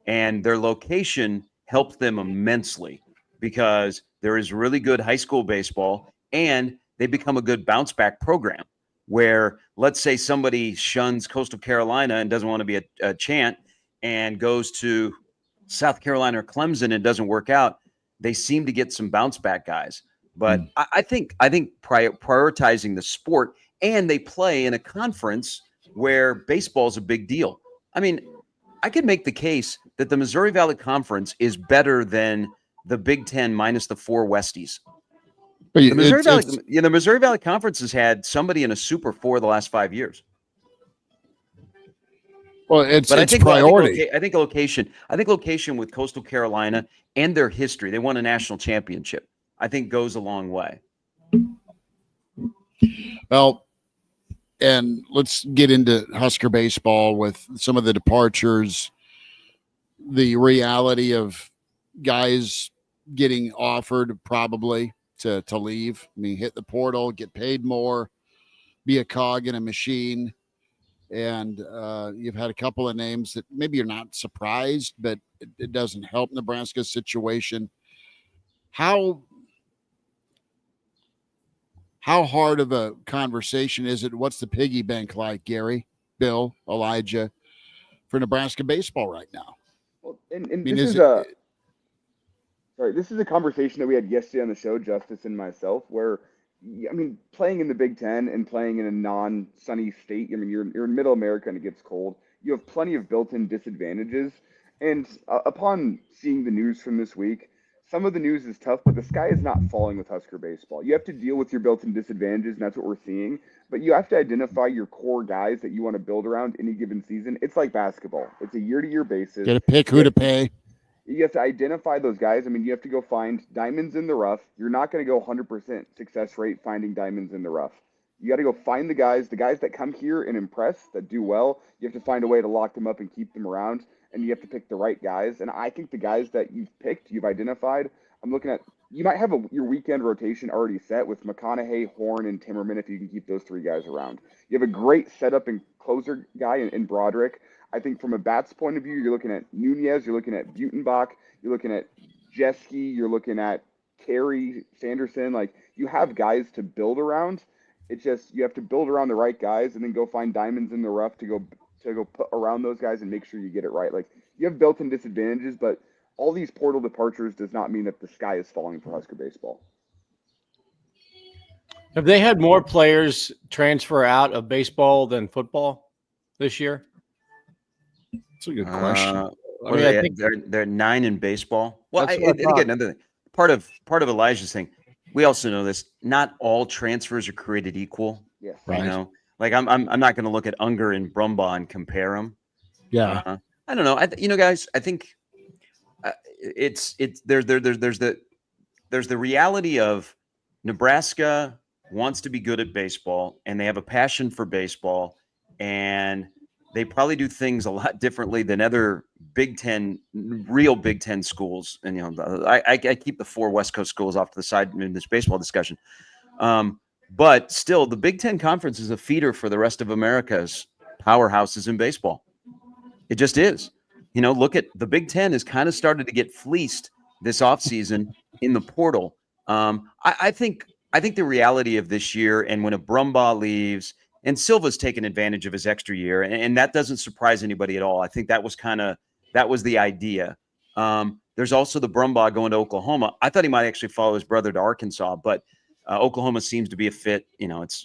and their location helped them immensely because there is really good high school baseball, and they become a good bounce back program where, let's say somebody shuns Coastal Carolina and doesn't want to be a chant and goes to South Carolina or Clemson and it doesn't work out. They seem to get some bounce back guys. But I think prioritizing the sport, and they play in a conference where baseball is a big deal. I mean, I could make the case that the Missouri Valley Conference is better than the Big Ten minus the 4 Westies. The Missouri Valley Conference has had somebody in a Super 4 the last 5 years. Well, it's priority. I think location with Coastal Carolina and their history, they won a national championship, I think goes a long way. Well, and let's get into Husker baseball with some of the departures, the reality of guys getting offered probably to leave. I mean, hit the portal, get paid more, be a cog in a machine. And you've had a couple of names that maybe you're not surprised, but it doesn't help Nebraska's situation. How hard of a conversation is it? What's the piggy bank like, Gary, Bill, Elijah, for Nebraska baseball right now? Well, and I mean, this is a conversation that we had yesterday on the show, Justice and myself, where, I mean, playing in the Big Ten and playing in a non-sunny state, I mean, you're in middle America and it gets cold. You have plenty of built-in disadvantages. And upon seeing the news from this week, some of the news is tough, but the sky is not falling with Husker baseball. You have to deal with your built-in disadvantages, and that's what we're seeing. But you have to identify your core guys that you want to build around any given season. It's like basketball. It's a year-to-year basis. Got to pick who to pay. You have to identify those guys. I mean, you have to go find diamonds in the rough. You're not going to go 100% success rate finding diamonds in the rough. You got to go find the guys that come here and impress, that do well. You have to find a way to lock them up and keep them around, and you have to pick the right guys. And I think the guys that you've picked, you've identified, I'm looking at, you might have your weekend rotation already set with McConaughey, Horn, and Timmerman if you can keep those three guys around. You have a great setup and closer guy in Broderick. I think from a bats point of view, you're looking at Nunez, you're looking at Butenbach, you're looking at Jeske, you're looking at Carey, Sanderson. Like, you have guys to build around. It's just you have to build around the right guys and then go find diamonds in the rough to go put around those guys and make sure you get it right. Like, you have built-in disadvantages, but all these portal departures does not mean that the sky is falling for Husker baseball. Have they had more players transfer out of baseball than football this year? That's a good question. I think they're 9 in baseball. Well, That's what I thought. again, another thing, part of Elijah's thing. We also know this. Not all transfers are created equal. Yes. Right. You know, like I'm not going to look at Unger and Brumbaugh and compare them. Yeah. I don't know. Guys, I think there's the reality of Nebraska wants to be good at baseball, and they have a passion for baseball, and they probably do things a lot differently than other real Big Ten schools. And, I keep the 4 West Coast schools off to the side in this baseball discussion. But still, the Big Ten Conference is a feeder for the rest of America's powerhouses in baseball. It just is. Look at the Big Ten has kind of started to get fleeced this offseason in the portal. I think the reality of this year, and when a Brumbaugh leaves, and Silva's taken advantage of his extra year, and that doesn't surprise anybody at all. I think that was the idea. There's also the Brumbaugh going to Oklahoma. I thought he might actually follow his brother to Arkansas, but Oklahoma seems to be a fit.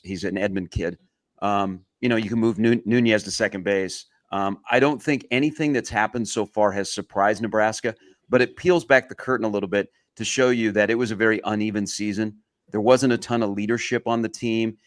He's an Edmond kid. You can move Nunez to second base. I don't think anything that's happened so far has surprised Nebraska, but it peels back the curtain a little bit to show you that it was a very uneven season. There wasn't a ton of leadership on the team.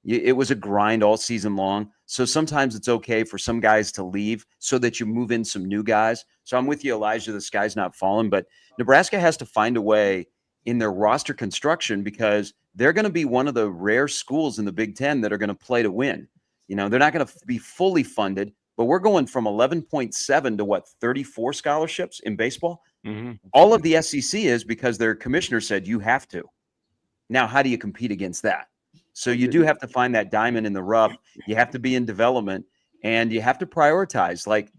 It was a grind all season long. So sometimes it's okay for some guys to leave so that you move in some new guys. So I'm with you, Elijah, the sky's not falling, but Nebraska has to find a way in their roster construction because they're going to be one of the rare schools in the Big Ten that are going to play to win. They're not going to be fully funded, but we're going from 11.7 to 34 scholarships in baseball. Mm-hmm. All of the SEC is because their commissioner said you have to. Now, how do you compete against that? So you do have to find that diamond in the rough. You have to be in development, and you have to prioritize. Like,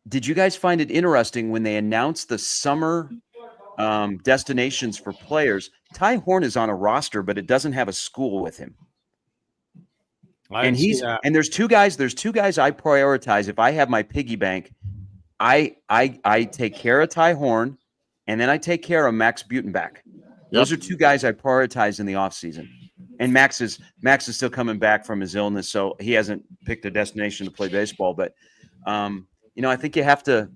did you guys find it interesting when they announced the summer destinations for players? Ty Horn is on a roster, but it doesn't have a school with him. And there's two guys I prioritize. If I have my piggy bank, I take care of Ty Horn, and then I take care of Max Butenbach. Those are 2 guys I prioritize in the offseason. And Max is still coming back from his illness, so he hasn't picked a destination to play baseball. But I think you have to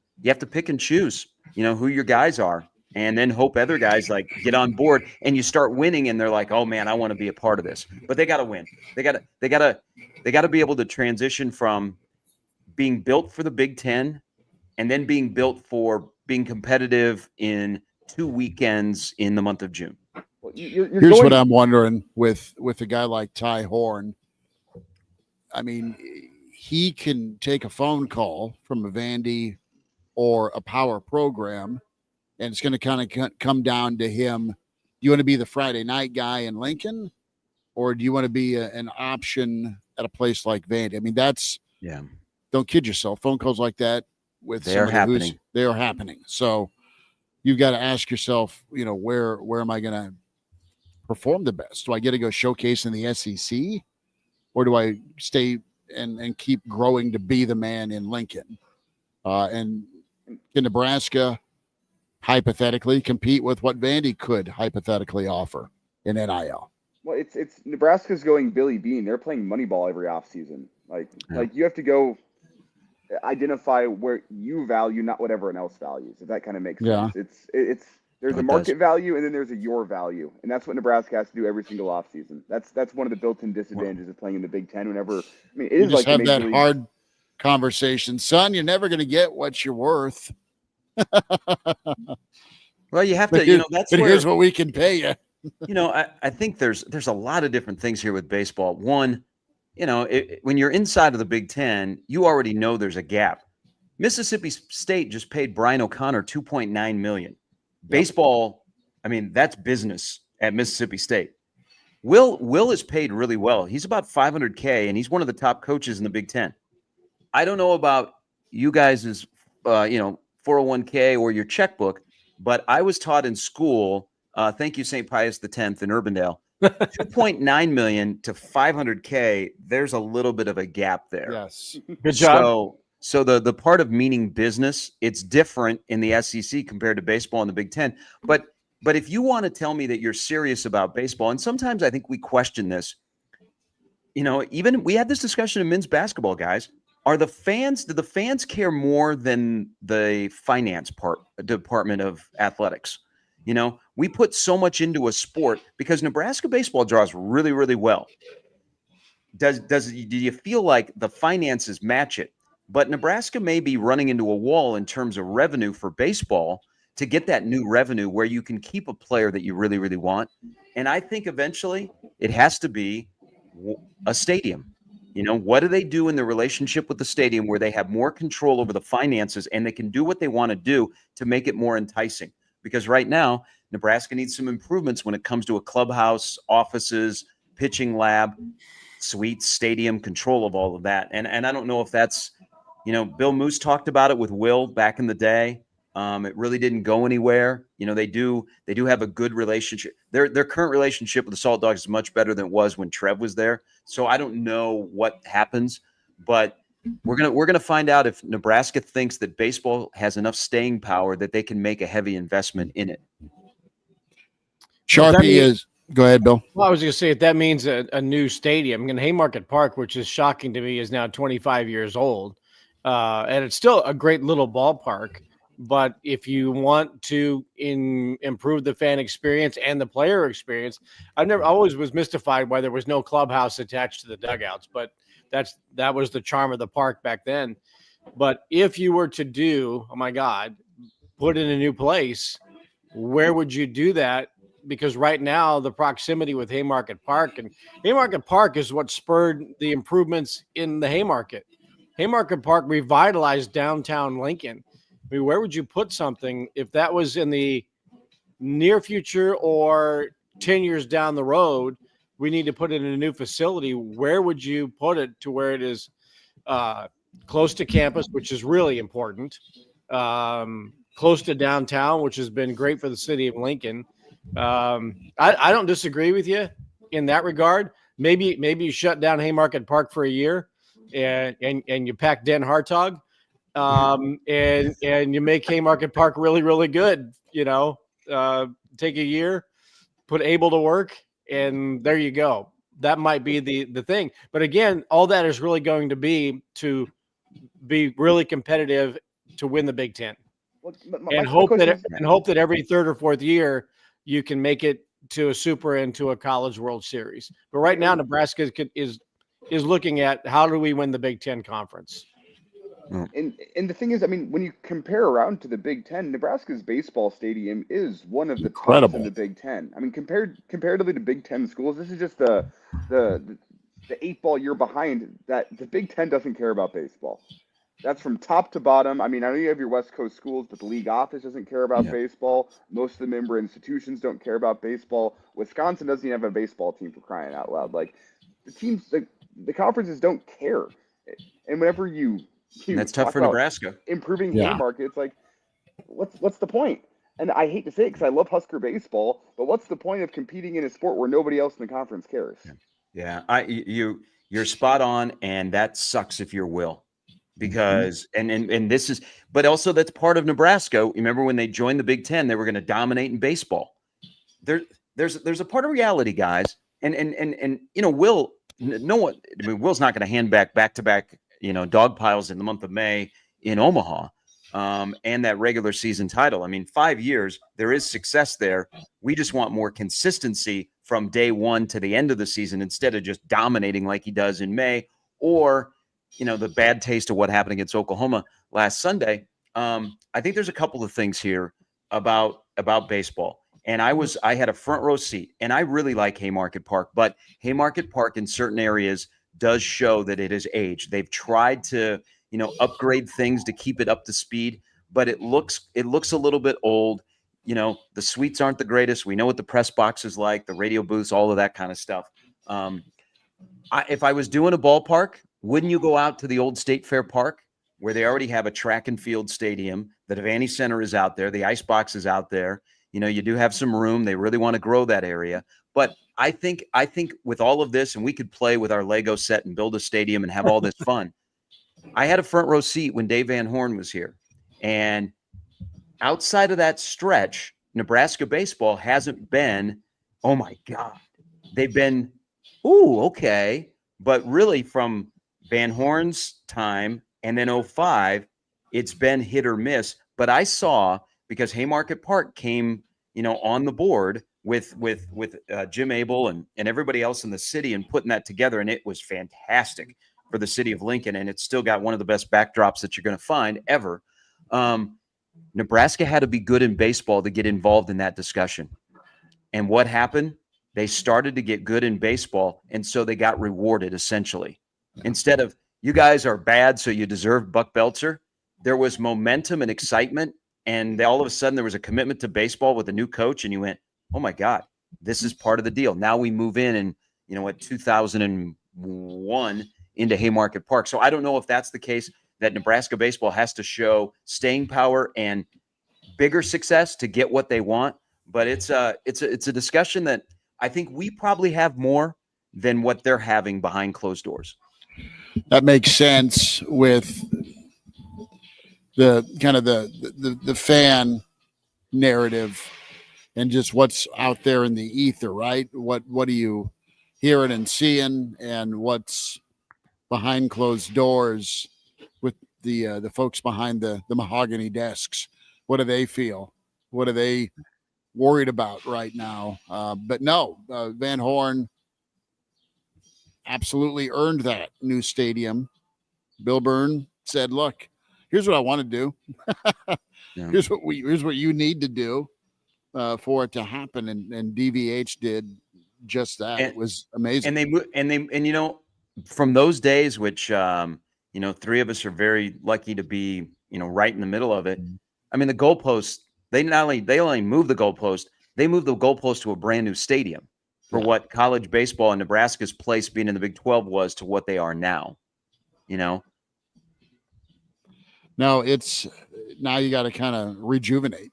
pick and choose, who your guys are, and then hope other guys like get on board and you start winning, and they're like, oh man, I want to be a part of this. But they got to win. They got to be able to transition from being built for the Big Ten and then being built for being competitive in 2 weekends in the month of June. Well, you're Here's going, what I'm wondering with a guy like Ty Horn. I mean, he can take a phone call from a Vandy or a power program, and it's going to kind of come down to him. Do you want to be the Friday night guy in Lincoln, or do you want to be an option at a place like Vandy? I mean, don't kid yourself. Phone calls like that with somebody they are happening. So you've got to ask yourself, where am I going to perform the best? Do I get to go showcase in the SEC, or do I stay and keep growing to be the man in Lincoln? And can Nebraska hypothetically compete with what Vandy could hypothetically offer in NIL? Well, it's Nebraska's going Billy Bean. They're playing Moneyball every offseason. Like you have to go identify where you value, not what everyone else values. If that kind of makes sense. There's a market value, and then there's a your value, and that's what Nebraska has to do every single offseason. That's one of the built-in disadvantages of playing in the Big Ten. It is just like have that hard conversation, son. You're never going to get what you're worth. Well, you have to, that's but here's what we can pay you. I think there's a lot of different things here with baseball. One, when you're inside of the Big Ten, you already know there's a gap. Mississippi State just paid Brian O'Connor $2.9 million. Baseball, I mean, that's business at Mississippi State. Will is paid really well. He's about $500K, and he's one of the top coaches in the Big Ten. I don't know about you guys' 401k or your checkbook, but I was taught in school, thank you, St. Pius X in Urbandale, $2.9 million to $500K. There's a little bit of a gap there. Yes. Good job. So the part of meaning business, it's different in the SEC compared to baseball in the Big Ten. But if you want to tell me that you're serious about baseball, and sometimes I think we question this, even we had this discussion in men's basketball, guys. Do the fans care more than the finance department of athletics? We put so much into a sport because Nebraska baseball draws really, really well. Do you feel like the finances match it? But Nebraska may be running into a wall in terms of revenue for baseball to get that new revenue where you can keep a player that you really, really want. And I think eventually it has to be a stadium. What do they do in the relationship with the stadium where they have more control over the finances and they can do what they want to do to make it more enticing? Because right now, Nebraska needs some improvements when it comes to a clubhouse, offices, pitching lab, suites, stadium, control of all of that. And I don't know if that's, Bill Moose talked about it with Will back in the day. It really didn't go anywhere. They do have a good relationship. Their current relationship with the Salt Dogs is much better than it was when Trev was there. So I don't know what happens, but we're gonna find out if Nebraska thinks that baseball has enough staying power that they can make a heavy investment in it. Sharpie go ahead, Bill. Well, I was going to say, if that means a new stadium, and Haymarket Park, which is shocking to me, is now 25 years old. And it's still a great little ballpark. But if you want to improve the fan experience and the player experience, always was mystified why there was no clubhouse attached to the dugouts. But that was the charm of the park back then. But if you were to put in a new place, where would you do that? Because right now the proximity with Haymarket Park is what spurred the improvements in the Haymarket. Haymarket Park revitalized downtown Lincoln. I mean, where would you put something if that was in the near future or 10 years down the road? We need to put it in a new facility. Where would you put it to where it is close to campus, which is really important, close to downtown, which has been great for the city of Lincoln? I don't disagree with you in that regard. Maybe you shut down Haymarket Park for a year and you pack Den Hartog. And you make Haymarket Park really, really good, take a year, put Able to work, and there you go. That might be the thing. But again, all that is really going to be really competitive to win the Big Ten. And hope that every third or fourth year you can make it to a Super and to a College World Series. But right now, Nebraska is looking at how do we win the Big Ten Conference. And the thing is, I mean, when you compare around to the Big Ten, Nebraska's baseball stadium is one of the tops Incredible. in the Big Ten. I mean, comparatively to Big Ten schools, this is just the 8-ball year behind that. The Big Ten doesn't care about baseball. That's from top to bottom. I mean, I know you have your West Coast schools, but the league office doesn't care about baseball. Most of the member institutions don't care about baseball. Wisconsin doesn't even have a baseball team, for crying out loud. Like, the teams, the conferences don't care. And whenever you That's tough talk for about Nebraska. improving Yeah. Haymarket, it's like, what's the point? And I hate to say it because I love Husker baseball, but what's the point of competing in a sport where nobody else in the conference cares? Yeah, you're spot on, and that sucks if you're Will, because and this is, but also that's part of Nebraska. Remember when they joined the Big Ten, they were going to dominate in baseball. There's a part of reality, guys, and you know, Will, no one, I mean, Will's not going to hand back to back, you know, dog piles in the month of May in Omaha, and that regular season title. I mean, 5 years, there is success there. We just want more consistency from day one to the end of the season, instead of just dominating like he does in May, or, you know, the bad taste of what happened against Oklahoma last Sunday. I think there's a couple of things here about baseball. And I had a front row seat, and I really like Haymarket Park, but Haymarket Park in certain areas does show that it has aged. They've tried to, you know, upgrade things to keep it up to speed, but it looks a little bit old. You know, the suites aren't the greatest. We know what the press box is like, the radio booths, all of that kind of stuff. If I was doing a ballpark, wouldn't you go out to the old State Fair Park, where they already have a track and field stadium? The Devaney Center is out there. The ice box is out there. You know, you do have some room. They really want to grow that area. But I think with all of this, and we could play with our Lego set and build a stadium and have all this fun. I had a front row seat when Dave Van Horn was here. And outside of that stretch, Nebraska baseball hasn't been, oh my God. They've been, ooh, okay. But really from Van Horn's time and then 05, it's been hit or miss. But I saw, because Haymarket Park came, you know, on the board with Jim Abel and everybody else in the city, and putting that together, and it was fantastic for the city of Lincoln, and it's still got one of the best backdrops that you're going to find ever. Nebraska had to be good in baseball to get involved in that discussion. And what happened? They started to get good in baseball, and so they got rewarded, essentially. Instead of, you guys are bad, so you deserve Buck Belzer, there was momentum and excitement, and all of a sudden there was a commitment to baseball with a new coach, and you went, oh my God, this is part of the deal. Now we move in, and, you know, at 2001 into Haymarket Park. So I don't know if that's the case, that Nebraska baseball has to show staying power and bigger success to get what they want. But it's a discussion that I think we probably have more than what they're having behind closed doors. That makes sense with the kind of the fan narrative and just what's out there in the ether, right? What are you hearing and seeing, and what's behind closed doors with the folks behind the mahogany desks? What do they feel? What are they worried about right now? But no, Van Horn absolutely earned that new stadium. Bill Byrne said, look, here's what I want to do. Yeah. Here's what you need to do for it to happen. And DVH did just that. It was amazing. And you know, from those days, which, you know, three of us are very lucky to be, you know, right in the middle of it. I mean, the goalpost, they only moved the goalpost, they moved the goalpost to a brand new stadium for what college baseball and Nebraska's place being in the Big 12 was to what they are now, you know? No, it's now you got to kind of rejuvenate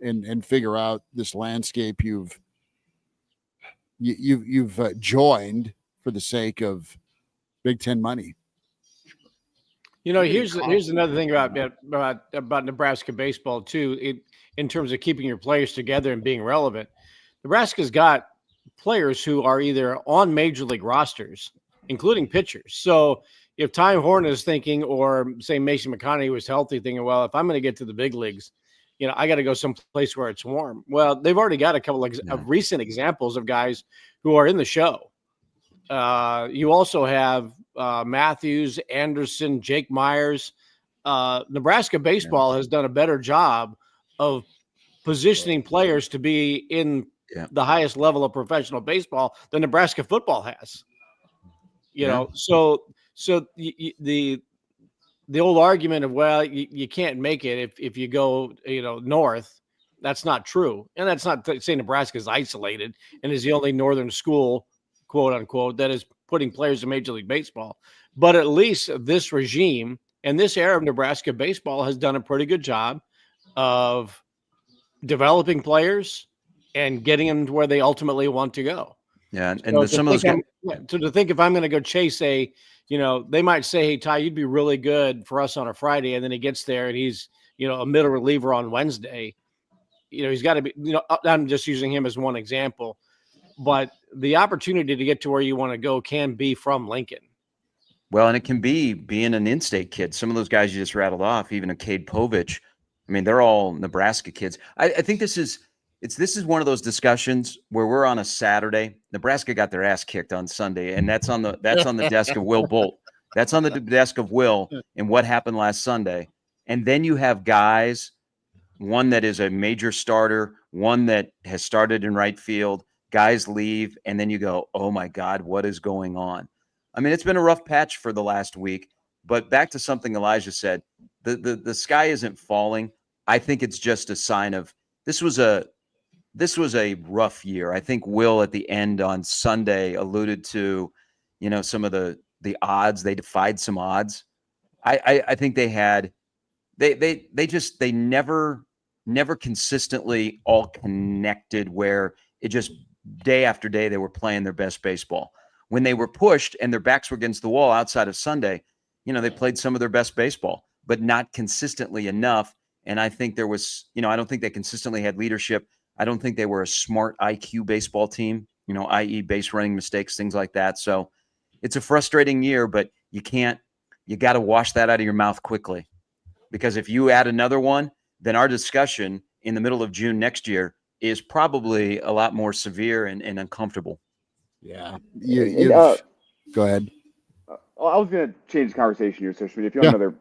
and figure out this landscape you've joined for the sake of Big Ten money. You know, here's another thing about Nebraska baseball too. In terms of keeping your players together and being relevant, Nebraska's got players who are either on major league rosters, including pitchers. So if Ty Horn is thinking, or say Mason McConaughey was healthy, thinking, well, if I'm going to get to the big leagues, you know, I got to go someplace where it's warm. Well, they've already got a couple of recent examples of guys who are in the show. You also have Matthews, Anderson, Jake Myers, Nebraska baseball has done a better job of positioning players to be in the highest level of professional baseball than Nebraska football has. You know, so the old argument of, well, you can't make it if you go, north. That's not true. And that's not to say Nebraska is isolated and is the only northern school, quote unquote, that is putting players in Major League Baseball. But at least this regime and this era of Nebraska baseball has done a pretty good job of developing players and getting them to where they ultimately want to go. Yeah. And some of those guys, to think if I'm going to go chase they might say, hey, Ty, you'd be really good for us on a Friday. And then he gets there and he's, a middle reliever on Wednesday. He's got to be, I'm just using him as one example, but the opportunity to get to where you want to go can be from Lincoln. Well, and it can be being an in-state kid. Some of those guys you just rattled off, even a Cade Povich. I mean, they're all Nebraska kids. I think this is one of those discussions where we're on a Saturday. Nebraska got their ass kicked on Sunday, and that's on the desk of Will Bolt. That's on the desk of Will and what happened last Sunday. And then you have guys, one that is a major starter, one that has started in right field, guys leave, and then you go, oh my God, what is going on? I mean, it's been a rough patch for the last week, but back to something Elijah said, the sky isn't falling. I think it's just a sign of this was a rough year. I think Will at the end on Sunday alluded to, some of the odds. They defied some odds. I think they had, they never consistently all connected where it just day after day they were playing their best baseball. When they were pushed and their backs were against the wall outside of Sunday, they played some of their best baseball, but not consistently enough. And I think there was, I don't think they consistently had leadership. I don't think they were a smart IQ baseball team, i.e. base running mistakes, things like that. So it's a frustrating year, but you got to wash that out of your mouth quickly, because if you add another one, then our discussion in the middle of June next year is probably a lot more severe and uncomfortable. Yeah. Go ahead. I was going to change the conversation here, so Schmidt, if you want another.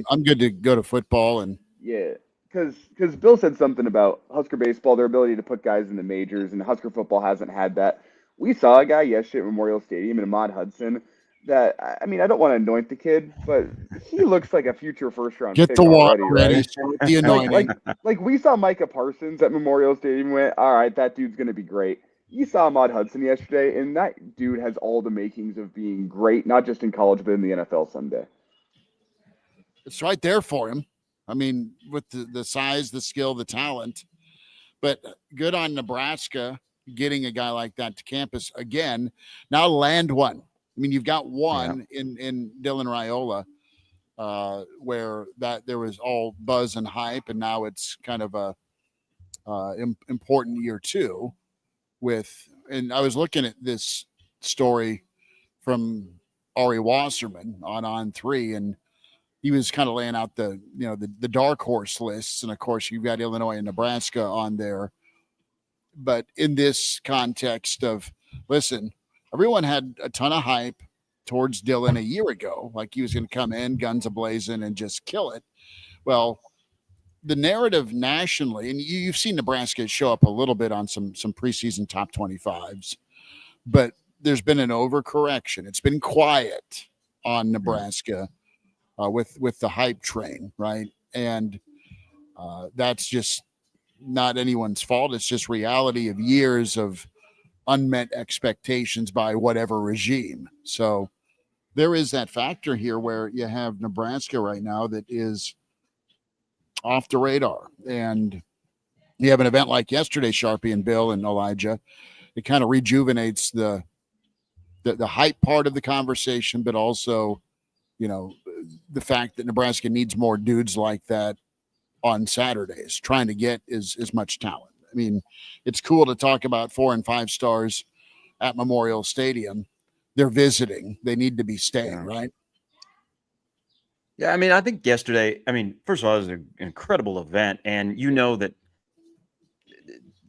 I'm good to go to football and. Yeah, because Bill said something about Husker baseball, their ability to put guys in the majors, and Husker football hasn't had that. We saw a guy yesterday at Memorial Stadium, Ahmad Hudson, that, I mean, I don't want to anoint the kid, but he looks like a future first-round pick the water already, ready. Right? The anointing. like we saw Micah Parsons at Memorial Stadium, went, all right, that dude's going to be great. You saw Ahmad Hudson yesterday, and that dude has all the makings of being great, not just in college, but in the NFL someday. It's right there for him. I mean, with the size, the skill, the talent. But good on Nebraska getting a guy like that to campus again. Now land one. I mean, you've got one in Dylan Raiola, where that there was all buzz and hype, and now it's kind of a important year two. And I was looking at this story from Ari Wasserman on 3, and he was kind of laying out the dark horse lists. And of course you've got Illinois and Nebraska on there, but in this context of, listen, everyone had a ton of hype towards Dylan a year ago, like he was going to come in guns a-blazing and just kill it. Well, the narrative nationally, and you've seen Nebraska show up a little bit on some preseason top 25s, but there's been an overcorrection. It's been quiet on Nebraska with the hype train, right? And that's just not anyone's fault. It's just reality of years of unmet expectations by whatever regime. So there is that factor here where you have Nebraska right now that is off the radar. And you have an event like yesterday, Sharpie and Bill and Elijah, it kind of rejuvenates the hype part of the conversation, but also, the fact that Nebraska needs more dudes like that on Saturdays, trying to get as much talent. I mean, it's cool to talk about 4 and 5 stars at Memorial Stadium. They're visiting. They need to be staying, right? Yeah, I mean, I think yesterday, first of all, it was an incredible event. And that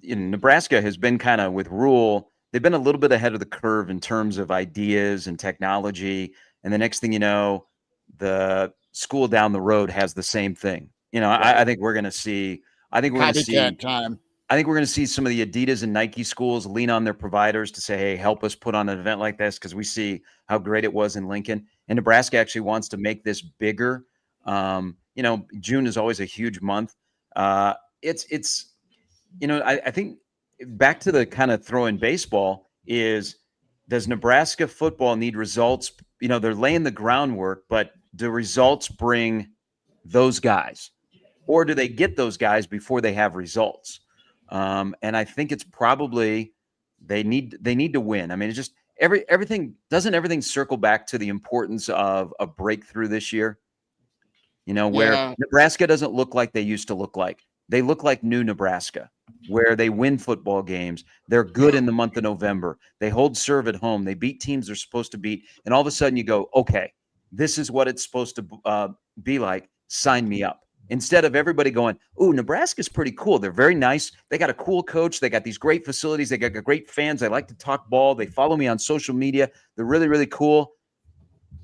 Nebraska has been kind of with Rule, they've been a little bit ahead of the curve in terms of ideas and technology. And the next thing you know, the school down the road has the same thing. You know, I think we're going to see. I think we're going to see. Copycat time. I think we're going to see some of the Adidas and Nike schools lean on their providers to say, "Hey, help us put on an event like this," because we see how great it was in Lincoln. And Nebraska actually wants to make this bigger. You know, June is always a huge month. It's you know, I think back to the kind of throw in baseball is, does Nebraska football need results? You know, they're laying the groundwork, but do results bring those guys, or do they get those guys before they have results? And I think it's probably they need to win. I mean, it's just everything circle back to the importance of a breakthrough this year. You know, where Nebraska doesn't look like they used to look like. They look like new Nebraska, where they win football games. They're good in the month of November. They hold serve at home. They beat teams they're supposed to beat. And all of a sudden you go, okay, this is what it's supposed to be like. Sign me up. Instead of everybody going, ooh, Nebraska's pretty cool. They're very nice. They got a cool coach. They got these great facilities. They got great fans. They like to talk ball. They follow me on social media. They're really, really cool.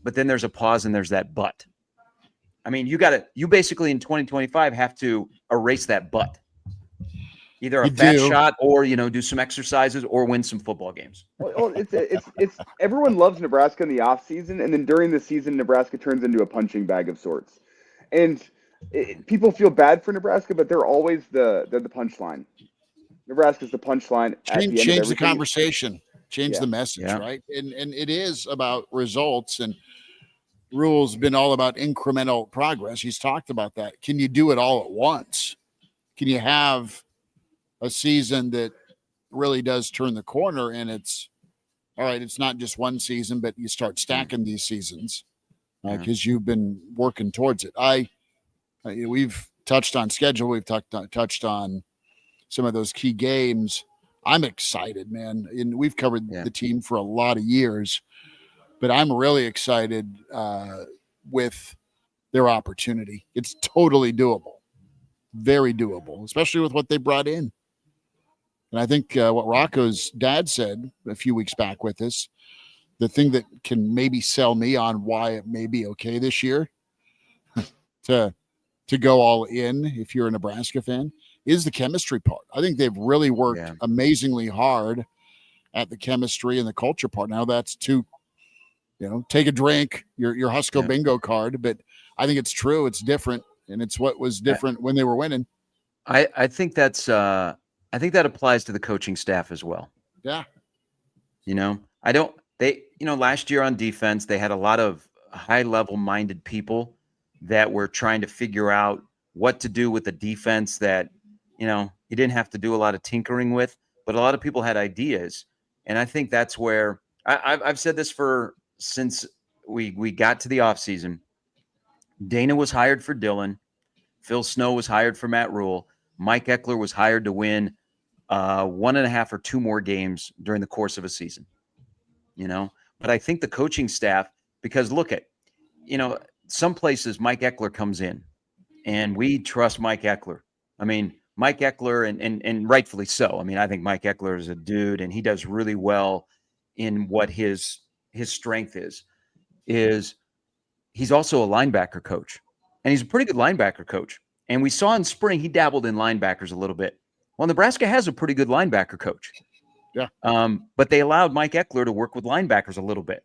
But then there's a pause and there's that but. I mean, you basically in 2025 have to erase that but. Either a fat shot or, you know, do some exercises or win some football games. Well, it's everyone loves Nebraska in the offseason, and then during the season, Nebraska turns into a punching bag of sorts. And people feel bad for Nebraska, but they're always the punchline. Nebraska's the punchline. Change the conversation, change the message, right? And it is about results, and Rule's been all about incremental progress. He's talked about that. Can you do it all at once? Can you have a season that really does turn the corner, and it's all right, it's not just one season, but you start stacking these seasons because you've been working towards it. We've touched on schedule. We've touched on some of those key games. I'm excited, man. And we've covered the team for a lot of years, but I'm really excited with their opportunity. It's totally doable, very doable, especially with what they brought in. And I think what Rocco's dad said a few weeks back with us, the thing that can maybe sell me on why it may be okay this year to go all in if you're a Nebraska fan is the chemistry part. I think they've really worked amazingly hard at the chemistry and the culture part. Now that's take a drink, your Husker bingo card, but I think it's true. It's different, and it's what was different when they were winning. I think that's I think that applies to the coaching staff as well. Yeah. You know, last year on defense, they had a lot of high-level minded people that were trying to figure out what to do with the defense that, you know, you didn't have to do a lot of tinkering with, but a lot of people had ideas. And I think that's where I've said this since we got to the offseason. Dana was hired for Dylan. Phil Snow was hired for Matt Rule. Mike Eckler was hired to win 1.5 or 2 more games during the course of a season, you know. But I think the coaching staff, because look at, you know, some places Mike Eckler comes in and we trust Mike Eckler. I mean, Mike Eckler, and rightfully so. I mean, I think Mike Eckler is a dude, and he does really well in what his strength is he's also a linebacker coach, and he's a pretty good linebacker coach. And we saw in spring, he dabbled in linebackers a little bit. Well, Nebraska has a pretty good linebacker coach. Yeah. But they allowed Mike Eckler to work with linebackers a little bit.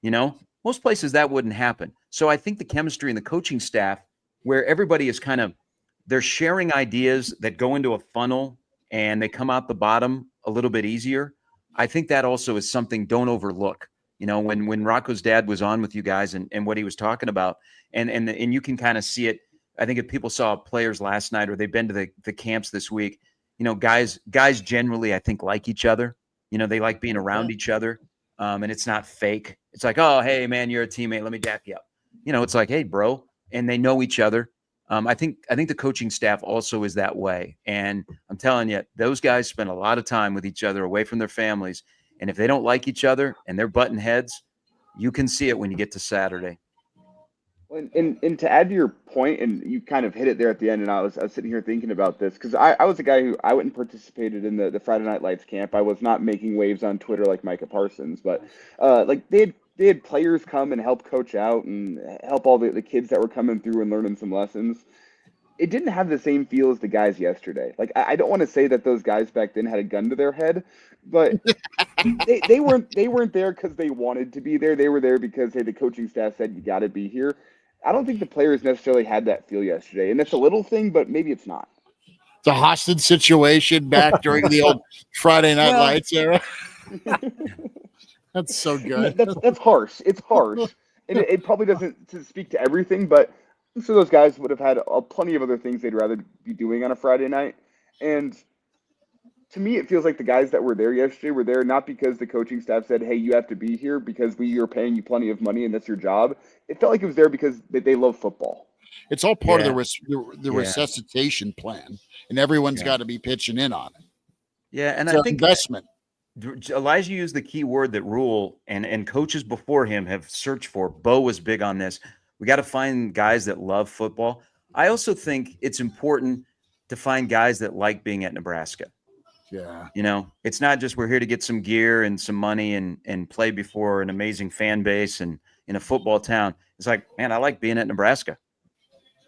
You know, most places that wouldn't happen. So I think the chemistry and the coaching staff, where everybody is they're sharing ideas that go into a funnel and they come out the bottom a little bit easier. I think that also is something don't overlook. You know, when Rocco's dad was on with you guys and what he was talking about, and you can kind of see it. I think if people saw players last night or they've been to the camps this week, you know, guys generally, I think, like each other. You know, they like being around each other, and it's not fake. It's like, oh, hey, man, you're a teammate. Let me dap you up. You know, it's like, hey, bro. And they know each other. I think the coaching staff also is that way. And I'm telling you, those guys spend a lot of time with each other away from their families. And if they don't like each other and they're butting heads, you can see it when you get to Saturday. And to add to your point, and you kind of hit it there at the end, and I was sitting here thinking about this because I was a guy who I went and participated in the Friday Night Lights camp. I was not making waves on Twitter like Micah Parsons, but like they had they had players come and help coach out and help all the kids that were coming through and learning some lessons. It didn't have the same feel as the guys yesterday. Like, I don't want to say that those guys back then had a gun to their head, but they weren't there because they wanted to be there. They were there because, hey, the coaching staff said you got to be here. I don't think the players necessarily had that feel yesterday, and that's a little thing, but maybe it's not. The hostage situation back during the old Friday Night Lights era. That's so good. That's harsh. It's harsh, and it probably doesn't speak to everything, but. So those guys would have had plenty of other things they'd rather be doing on a Friday night. And to me, it feels like the guys that were there yesterday were there not because the coaching staff said, hey, you have to be here because we are paying you plenty of money and that's your job. It felt like it was there because they love football. It's all part of the resuscitation plan, and everyone's got to be pitching in on it. Yeah, and it's I think investment. Elijah used the key word that Rule and coaches before him have searched for. Bo was big on this. We got to find guys that love football. I also think it's important to find guys that like being at Nebraska. Yeah. You know, it's not just we're here to get some gear and some money and play before an amazing fan base and in a football town. It's like, man, I like being at Nebraska.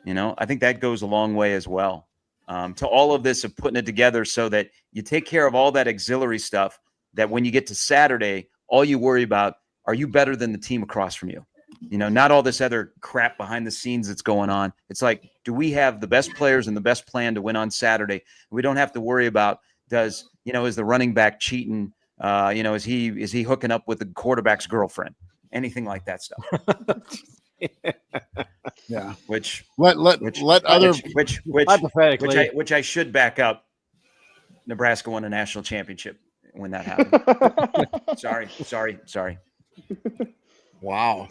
You know, I think that goes a long way as well. To all of this of putting it together so that you take care of all that auxiliary stuff that when you get to Saturday, all you worry about, are you better than the team across from you? You know, not all this other crap behind the scenes that's going on. It's like, do we have the best players and the best plan to win on Saturday? We don't have to worry about is the running back cheating? Is he hooking up with the quarterback's girlfriend? Anything like that stuff. Yeah. Which I should back up. Nebraska won a national championship when that happened. Sorry. Wow.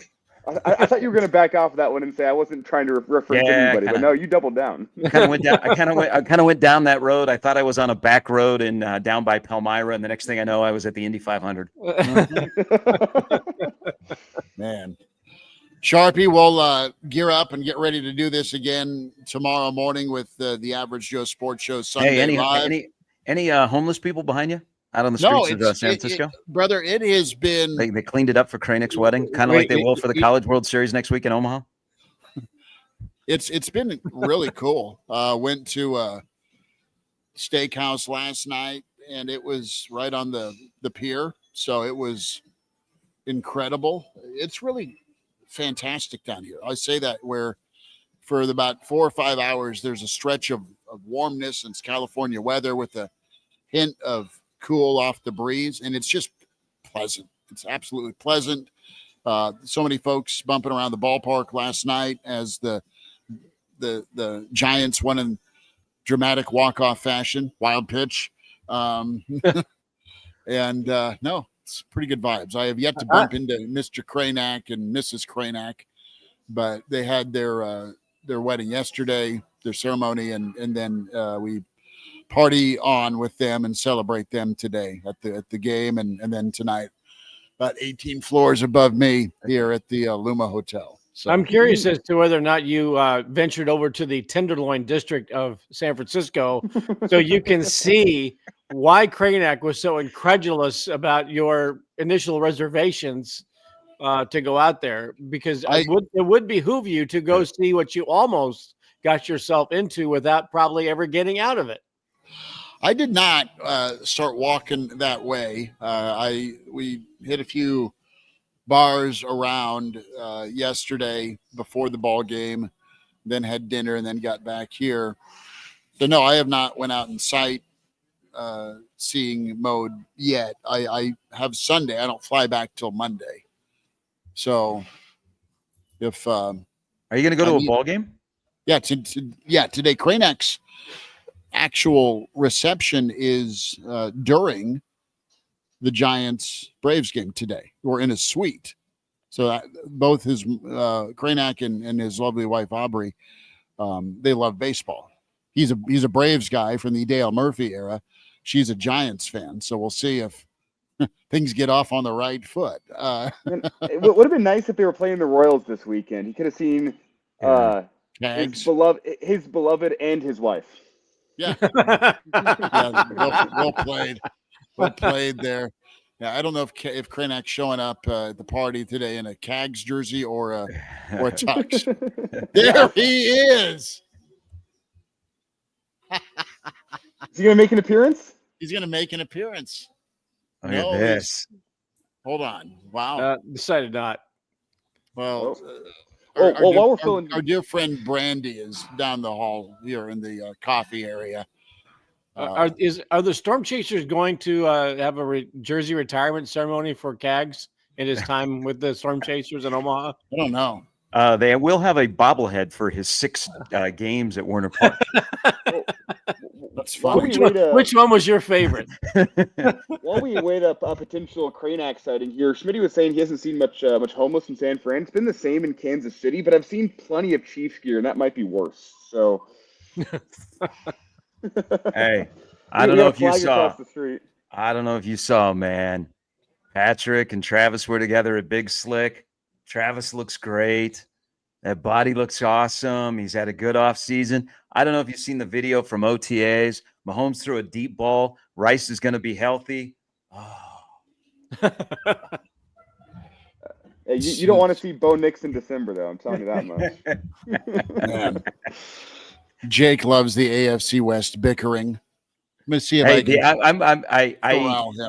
I thought you were going to back off that one and say I wasn't trying to reference anybody, but no, you doubled down. I kind of went down that road. I thought I was on a back road and down by Palmyra, and the next thing I know, I was at the Indy 500. Man, Sharpie, we'll gear up and get ready to do this again tomorrow morning with the Average Joe Sports Show Sunday live. Any homeless people behind you? Out on the streets of San Francisco? Brother, it has been... They cleaned it up for Kranick's wedding, kind of like they will for the College World Series next week in Omaha. It's been really cool. Went to a steakhouse last night, and it was right on the pier, so it was incredible. It's really fantastic down here. I say that where for about 4 or 5 hours, there's a stretch of warmness and California weather with a hint of cool off the breeze, and it's just pleasant. It's absolutely pleasant. So many folks bumping around the ballpark last night as the Giants won in dramatic walk-off fashion, wild pitch. No, it's pretty good vibes. I have yet to bump into Mr. Kranick and Mrs. Kranick, but they had their wedding yesterday, their ceremony, and then we party on with them and celebrate them today at the game, and then tonight about 18 floors above me here at the Luma Hotel. So I'm curious as to whether or not you ventured over to the Tenderloin district of San Francisco so you can see why Kranick was so incredulous about your initial reservations to go out there, because it would behoove you to go see what you almost got yourself into without probably ever getting out of it. I did not start walking that way. We hit a few bars around yesterday before the ball game, then had dinner, and then got back here. So no, I have not went out in sight seeing mode yet. I have Sunday. I don't fly back till Monday. So if are you going to go to a ball game? Yeah, today Kranick's actual reception is during the Giants Braves game today. We're in a suite, so both his Kranick and his lovely wife Aubrey, they love baseball. He's a Braves guy from the Dale Murphy era. She's a Giants fan, so we'll see if things get off on the right foot. It would have been nice if they were playing the Royals this weekend. He could have seen his beloved and his wife. Yeah, well played. Well played there. Yeah, I don't know if Krenek's showing up at the party today in a Cags jersey or a tux. There he is. Is he going to make an appearance? He's going to make an appearance. Look at this. Hold on. Wow. Decided not. Well, while we're filling, our dear friend Brandy is down the hall here in the coffee area. Are the Storm Chasers going to have a jersey retirement ceremony for Cags in his time with the Storm Chasers in Omaha? I don't know. They will have a bobblehead for his 6 games at Warner Park. That's fun. Which one was your favorite? While we wait up a potential Cranak sighting here, Schmidt was saying he hasn't seen much homeless in San Fran. It's been the same in Kansas City, but I've seen plenty of Chiefs gear, and that might be worse. So, hey, I don't know if you saw. The street. I don't know if you saw, man. Patrick and Travis were together at Big Slick. Travis looks great. That body looks awesome. He's had a good offseason. I don't know if you've seen the video from OTAs. Mahomes threw a deep ball. Rice is going to be healthy. Oh. Hey, you don't want to see Bo Nix in December, though. I'm telling you that much. Man. Jake loves the AFC West bickering. Let me see if I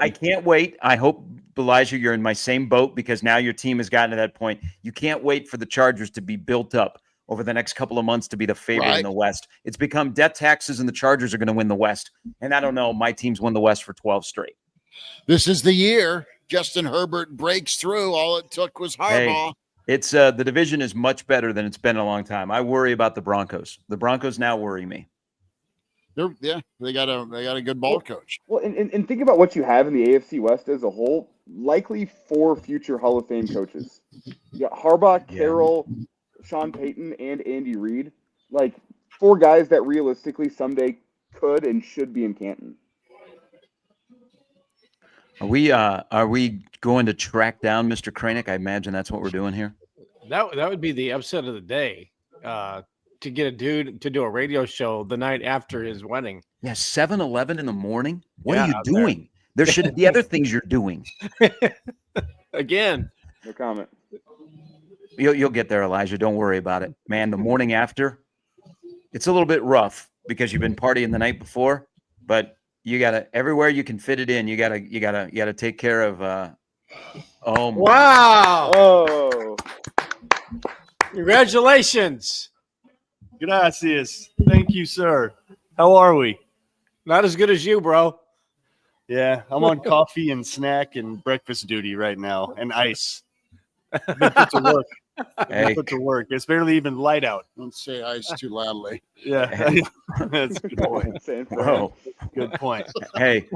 can't wait. I hope, Elijah, you're in my same boat because now your team has gotten to that point. You can't wait for the Chargers to be built up over the next couple of months to be the favorite in the West. It's become death taxes and the Chargers are going to win the West. And I don't know, my team's won the West for 12 straight. This is the year Justin Herbert breaks through. All it took was Harbaugh. Hey, it's the division is much better than it's been in a long time. I worry about the Broncos. The Broncos now worry me. They got a good ball coach. Well, and think about what you have in the AFC West as a whole. Likely 4 future Hall of Fame coaches. You got Harbaugh, Carroll, Sean Payton, and Andy Reid. Like 4 guys that realistically someday could and should be in Canton. Are we going to track down Mr. Kranek? I imagine that's what we're doing here. That would be the upset of the day. To get a dude to do a radio show the night after his wedding. Yeah, 7-11 in the morning. What are you doing? There should be other things you're doing. Again. No comment. You'll get there, Elijah. Don't worry about it. Man, the morning after, it's a little bit rough because you've been partying the night before, but you gotta everywhere you can fit it in, you gotta take care of oh my. Wow. Oh. Congratulations. Gracias. Thank you, sir. How are we? Not as good as you, bro. Yeah, I'm on coffee and snack and breakfast duty right now, and ice. Been put to work. Hey. Put to work. It's barely even light out. Don't say ice too loudly. Yeah, that's a good point. Whoa. Good point. Hey,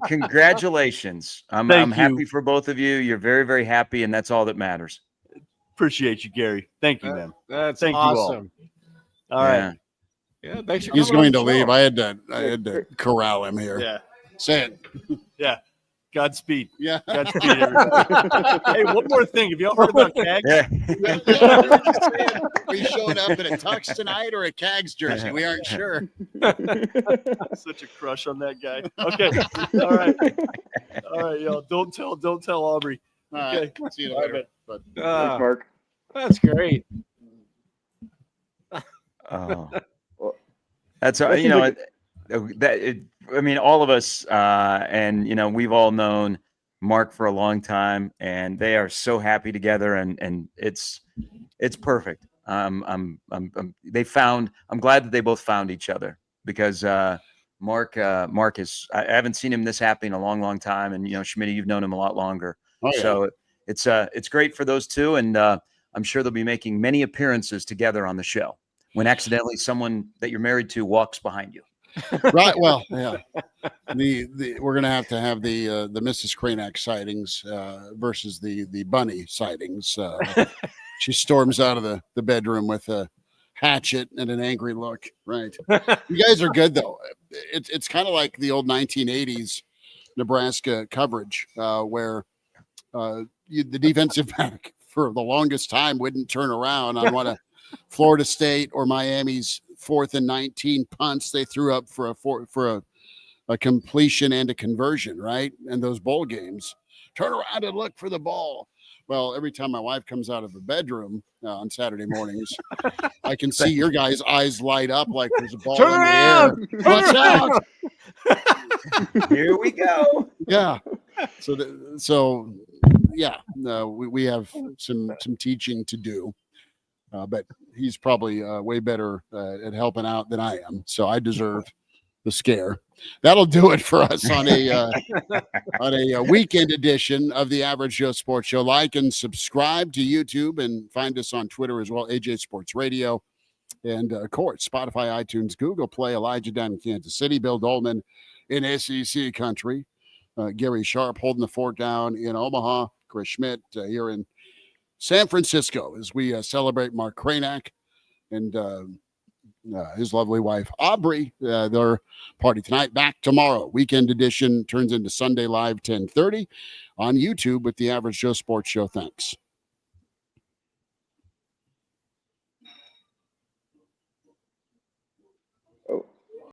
congratulations. I'm happy for both of you. You're very, very happy, and that's all that matters. Appreciate you, Gary. Thank you, man. That's Thank awesome. You all. All right. Yeah, thanks for He's coming on going the to leave. show. I had to corral him here. Yeah. Say it. Yeah. Godspeed. Yeah. Godspeed, everybody. Hey, one more thing. Have y'all heard about Cags? Yeah. Are you showing up in a tux tonight or a Cags jersey? We aren't sure. Such a crush on that guy. Okay. All right, y'all. Don't tell Aubrey. Okay. All right. See you later. But Thanks, Mark. That's great. Oh, that's I mean, all of us, and we've all known Mark for a long time, and they are so happy together, and it's perfect. I'm glad that they both found each other because Mark is. I haven't seen him this happy in a long time, and Schmidt, you've known him a lot longer, so it's great for those two, and I'm sure they'll be making many appearances together on the show when accidentally someone that you're married to walks behind you. Right. Well, yeah. We're gonna have the Mrs. Kranek sightings versus the bunny sightings. She storms out of the bedroom with a hatchet and an angry look. Right. You guys are good though. It's kind of like the old 1980s Nebraska coverage where the defensive back for the longest time wouldn't turn around on one of Florida State or Miami's 4th and 19 punts they threw up for a a completion and a conversion, right? And those bowl games, turn around and look for the ball. Well, every time my wife comes out of the bedroom on Saturday mornings, I can see your guys' eyes light up like there's a ball Turn in around! the air. Watch out! Here we go. Yeah. So yeah, we have some teaching to do, but he's probably way better at helping out than I am. So I deserve the scare. That'll do it for us on a weekend edition of the Average Joe Sports Show. Like and subscribe to YouTube and find us on Twitter as well, AJ Sports Radio. And of course, Spotify, iTunes, Google Play. Elijah down in Kansas City, Bill Doleman in SEC country, Gary Sharp holding the fort down in Omaha, Chris Schmidt here in San Francisco as we celebrate Mark Cranack and his lovely wife, Aubrey. Their party tonight, back tomorrow. Weekend edition turns into Sunday Live 10:30 on YouTube with the Average Joe Sports Show. Thanks.